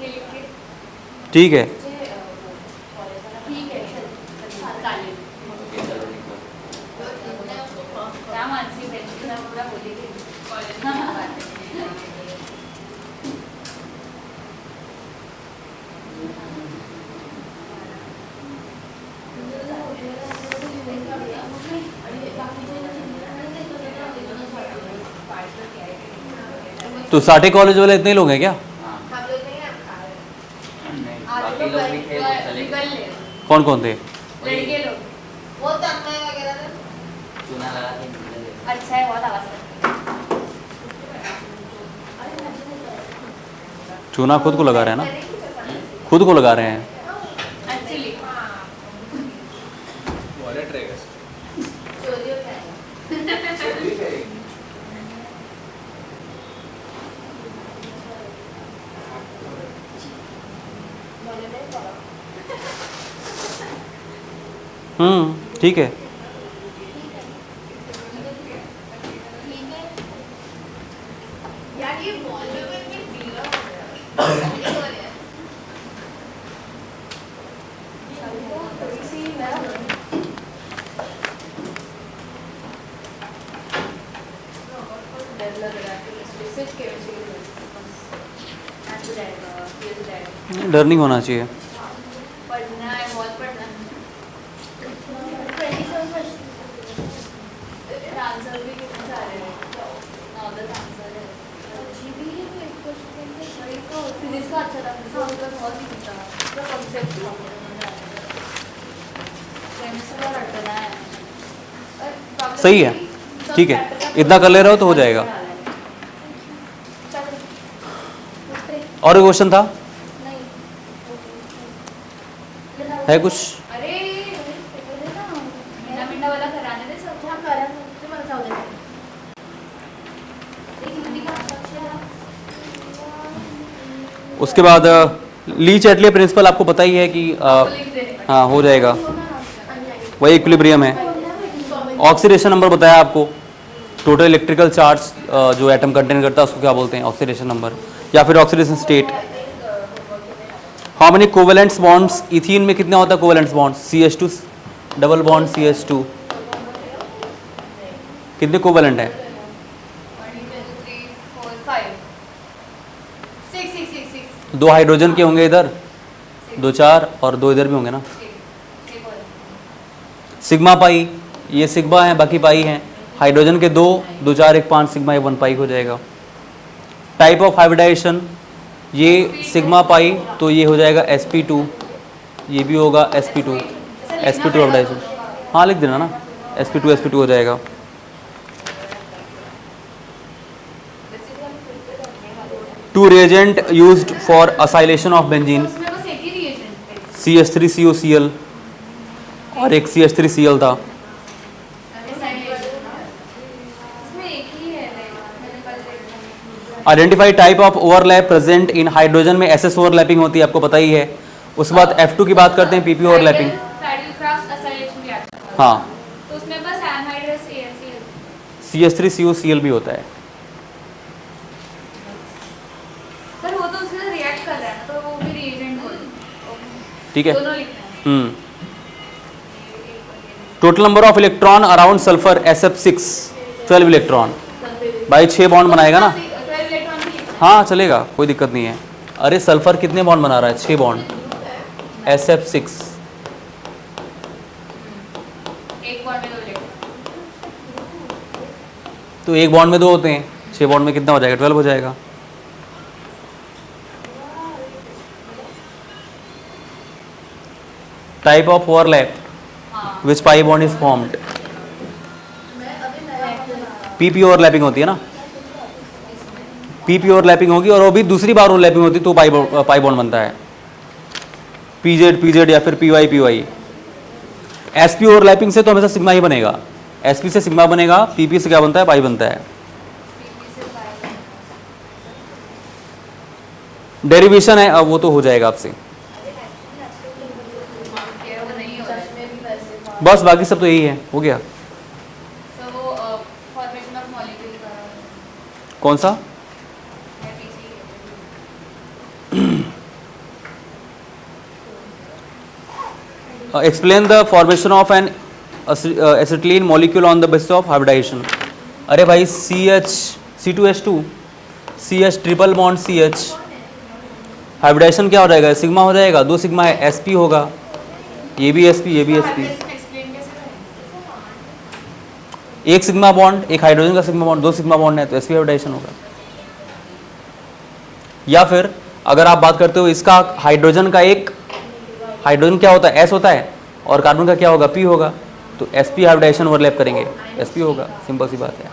ये लिख के ठीक है। ठीक है, चालेल। क्या मानसी बहन पूरा बोलेगी कॉलेज। तो साठे कॉलेज वाले इतने ही लोग हैं क्या? हम लोग नहीं है, आधे लोग निकल ले, कौन कौन थे? लड़के लोग। वो तन्मय वगैरह था। अच्छा है, बहुत आवाज है। चूना खुद को लगा रहे हैं ना, खुद को लगा रहे हैं। एक्चुअली चोरी होता है। ठीक है। यार ये बॉल में इतनी ढीला हो गया है। डर नहीं होना चाहिए। पढ़ना है, बहुत पढ़ना है। आंसर भी कितने सारे हैं? 9-10 आंसर है। फिजिक्स का अच्छा था, फिजिक्स का बहुत ही था, तो कॉन्सेप्ट था। केमिस्ट्री का रटना है। सही है, ठीक है, इतना कर ले रहे हो तो हो जाएगा। और कोई क्वेश्चन था? है कुछ? अरे मिंडा मिंडा वाला कराने दे सब। हाँ करा तुम्हाला जाऊ दे. उसके बाद ली चैटले प्रिंसिपल आपको पता ही है कि लिख देने का। हाँ हो जाएगा, वही इक्विलिब्रियम है. ऑक्सीडेशन नंबर बताया आपको, टोटल इलेक्ट्रिकल चार्ज जो एटम कंटेन करता है उसको क्या बोलते हैं? ऑक्सीडेशन नंबर या फिर oxidation state. How many covalents bonds, ethene में कितना होता है covalents bonds? CH2 double bond CH2, कितने कोवेलेंट हैं? 1 2 3 4 5 6 6 6 6 दो हाइड्रोजन के होंगे इधर, 2 4 और 2 इधर भी होंगे ना. सिग्मा पाई, ये सिग्मा है बाकी पाई हैं. हाइड्रोजन के 2 2 4 1 5 सिग्मा 1 पाई हो जाएगा. टाइप ऑफ हाइब्रिडाइजेशन, ये सिग्मा पाई तो ये हो जाएगा sp2, ये भी होगा sp2 हाइब्रिडाइजेशन. हाँ लिख देना ना, sp2 हो जाएगा. Two reagent used for acylation of benzene, उसमें बस एक ही रिएजेंट है. CH3COCl और एक CH3Cl था. इसमें एक ही है, मैंने कल देखा. Identify type of overlap present in hydrogen में SS ओवरलैपिंग होती है, आपको पता ही है. उसके बाद F2 की बात करते हैं, PP overlapping. Friedel-Crafts acceleration reaction. हाँ, तो उसमें बस anhydrous AlCl. CH3COCl भी होता है. पर वो तो उसके साथ रिएक्ट कर रहा है ना, तो वो भी रिएजेंट बोल. ठीक है. दोनों लिखना है. Total number of electron around sulphur SF6 12 electron. भाई 6 बॉन्ड बनाएगा ना. 12 इलेक्ट्रॉन भी लिखना हाँ चलेगा, कोई दिक्कत नहीं है. अरे सल्फर कितने बॉन्ड बना रहा है? 6 बॉन्ड. SF6 है. एक बॉन्ड में 2 इलेक्ट्रॉन. तो एक बॉन्ड में 2 होते हैं, 6 बॉन्ड में कितना हो जाएगा? 12 हो जाएगा. Type of overlap which pi bond is formed. PP overlapping होती है ना, PP ओवरलैपिंग होगी और वो भी दूसरी बार ओवरलैपिंग होती है तो पाई बॉन्ड बनता है. PZ या फिर PY. SP ओवरलैपिंग से तो हमेशा सिग्मा ही बनेगा. SP से सिग्मा बनेगा, PP से क्या बनता है? पाई बनता है. डेरिवेशन है, अब वो तो हो जाएगा आपसे. वो नहीं हो रहा है. बस बाकी सब तो यही है, हो गया. तो वो फॉर्मेशन ऑफ मॉलिक्यूल का कौन सा? Explain the formation of an acetylene molecule on the basis of hybridization. अरे भाई C2H2 CH triple bond CH, hybridization क्या हो जाएगा? सिग्मा हो जाएगा. 2 सिग्मा है, sp होगा. ये भी sp, ये भी sp. एक्सप्लेन कैसे करें? एक सिग्मा बॉन्ड, एक हाइड्रोजन का सिग्मा बॉन्ड, 2 सिग्मा बॉन्ड है तो sp हाइब्रिडाइजेशन होगा. या फिर अगर आप बात करते हो इसका, हाइड्रोजन का एक, हाइड्रोजन क्या होता है? S होता है और कार्बन का क्या होगा? P होगा. तो sp हाइब्रिडाइजेशन ओवरलैप करेंगे, sp होगा. सिंपल सी बात है.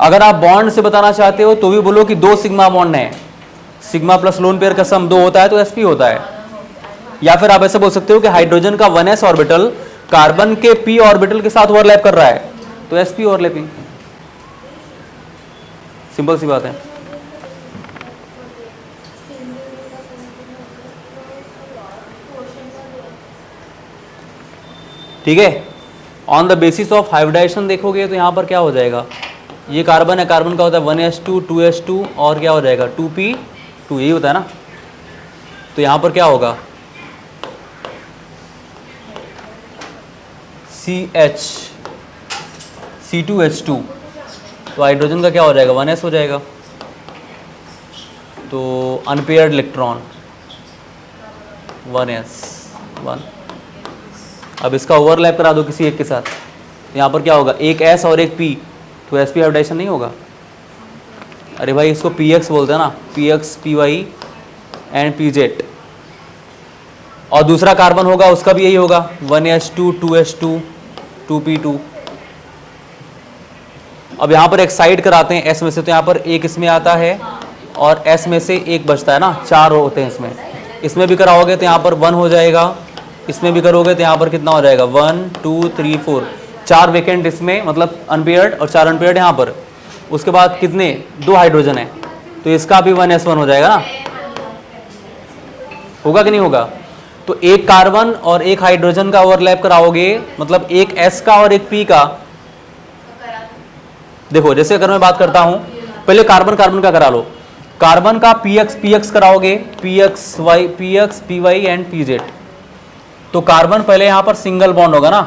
अगर आप बॉन्ड से बताना चाहते हो तो भी बोलो कि 2 सिग्मा बॉन्ड है, सिग्मा प्लस लोन पेयर का सम 2 होता है तो sp होता है. या फिर आप ऐसे बोल सकते हो कि हाइड्रोजन का 1s ऑर्बिटल कार्बन के p ऑर्बिटल के साथ ओवरलैप कर रहा है तो sp ओवरलैपिंग. सिंपल सी बात है. ठीक है. On the basis of hybridization देखोगे तो यहाँ पर क्या हो जाएगा? ये कार्बन है, कार्बन का होता है 1s2 2s2 और क्या हो जाएगा? 2p2, यही होता है ना. तो यहाँ पर क्या होगा? CH C2H2, तो हाइड्रोजन का क्या हो जाएगा? 1s हो जाएगा. तो अनपेयर्ड इलेक्ट्रॉन 1s 1. अब इसका ओवरलैप करा दो किसी एक के साथ, यहाँ पर क्या होगा? एक S और एक P, तो sp हाइब्रिडाइजेशन नहीं होगा. अरे भाई इसको px बोलते हैं ना, px py एंड pz. और दूसरा कार्बन होगा उसका भी यही होगा 1s2 2s2 2p2. अब यहाँ पर एक्साइड कराते हैं S में से, तो यहाँ पर एक इसमें आता है और S में से एक बचता है ना, 4 होते हैं इसमें। इसमें भी कराओगे तो यहाँ पर 1 हो जाएगा, इसमें भी करोगे तो यहाँ पर कितना हो जाएगा 1 2 3 4, 4 वेकेंट इसमें मतलब अनपेयर्ड और 4 अनपेयर्ड यहाँ पर। उसके बाद कितने 2 हाइड्रोजन है तो इसका भी 1s1 हो जाएगा ना, होगा कि नहीं होगा। तो एक कार्बन और एक हाइड्रोजन का ओवरलैप कराओगे मतलब एक S का और एक P का। देखो जैसे अगर मैं बात करता हूं पहले कार्बन कार्बन का करा लो, कार्बन का px कराओगे, px py एंड pz। तो कार्बन पहले यहां पर सिंगल बॉन्ड होगा ना,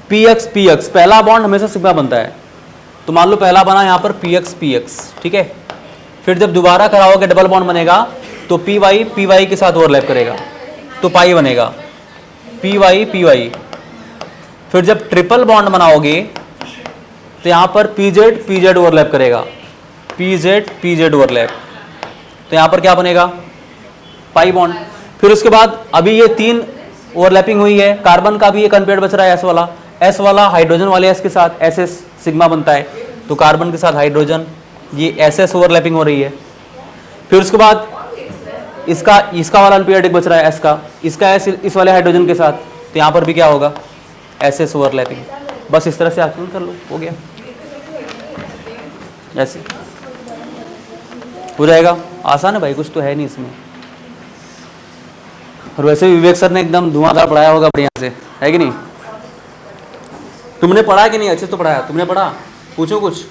px पहला बॉन्ड हमेशा सिग्मा बनता है, तो मान लो पहला बना यहां पर px, ठीक है। फिर जब दोबारा कराओगे डबल बॉन्ड बनेगा तो py के साथ ओवरलैप करेगा तो पाई बनेगा, py। फिर जब ट्रिपल बॉन्ड बनाओगे तो यहां पर pz ओवरलैप करेगा, pz ओवरलैप, तो यहां पर क्या बनेगा पाई बॉन्ड। फिर उसके बाद अभी ये 3 ओवरलैपिंग हुई है, कार्बन का भी एक अनपेयर्ड बच रहा है S वाला हाइड्रोजन वाले S के साथ SS सिग्मा बनता है, तो कार्बन के साथ हाइड्रोजन, ये SS ओवरलैपिंग हो रही है। फिर उसके बाद इसका वाला अनपेयर्ड एक बच रहा है S का, इसका S इस वाले हाइड्रोजन के साथ, तो यहाँ पर भी क्या होगा SS ओवरलैपिंग। बस इस तरह से आकलन कर लो, हो गया, ऐसे हो जाएगा। आसान है भाई, कुछ तो है नहीं इसमें। और वैसे भी विवेक सर ने एकदम धुआंधार पढ़ाया होगा बढ़िया से, है कि नहीं। तुमने पढ़ा कि नहीं, अच्छे से तो पढ़ाया, तुमने पढ़ा, पूछो कुछ।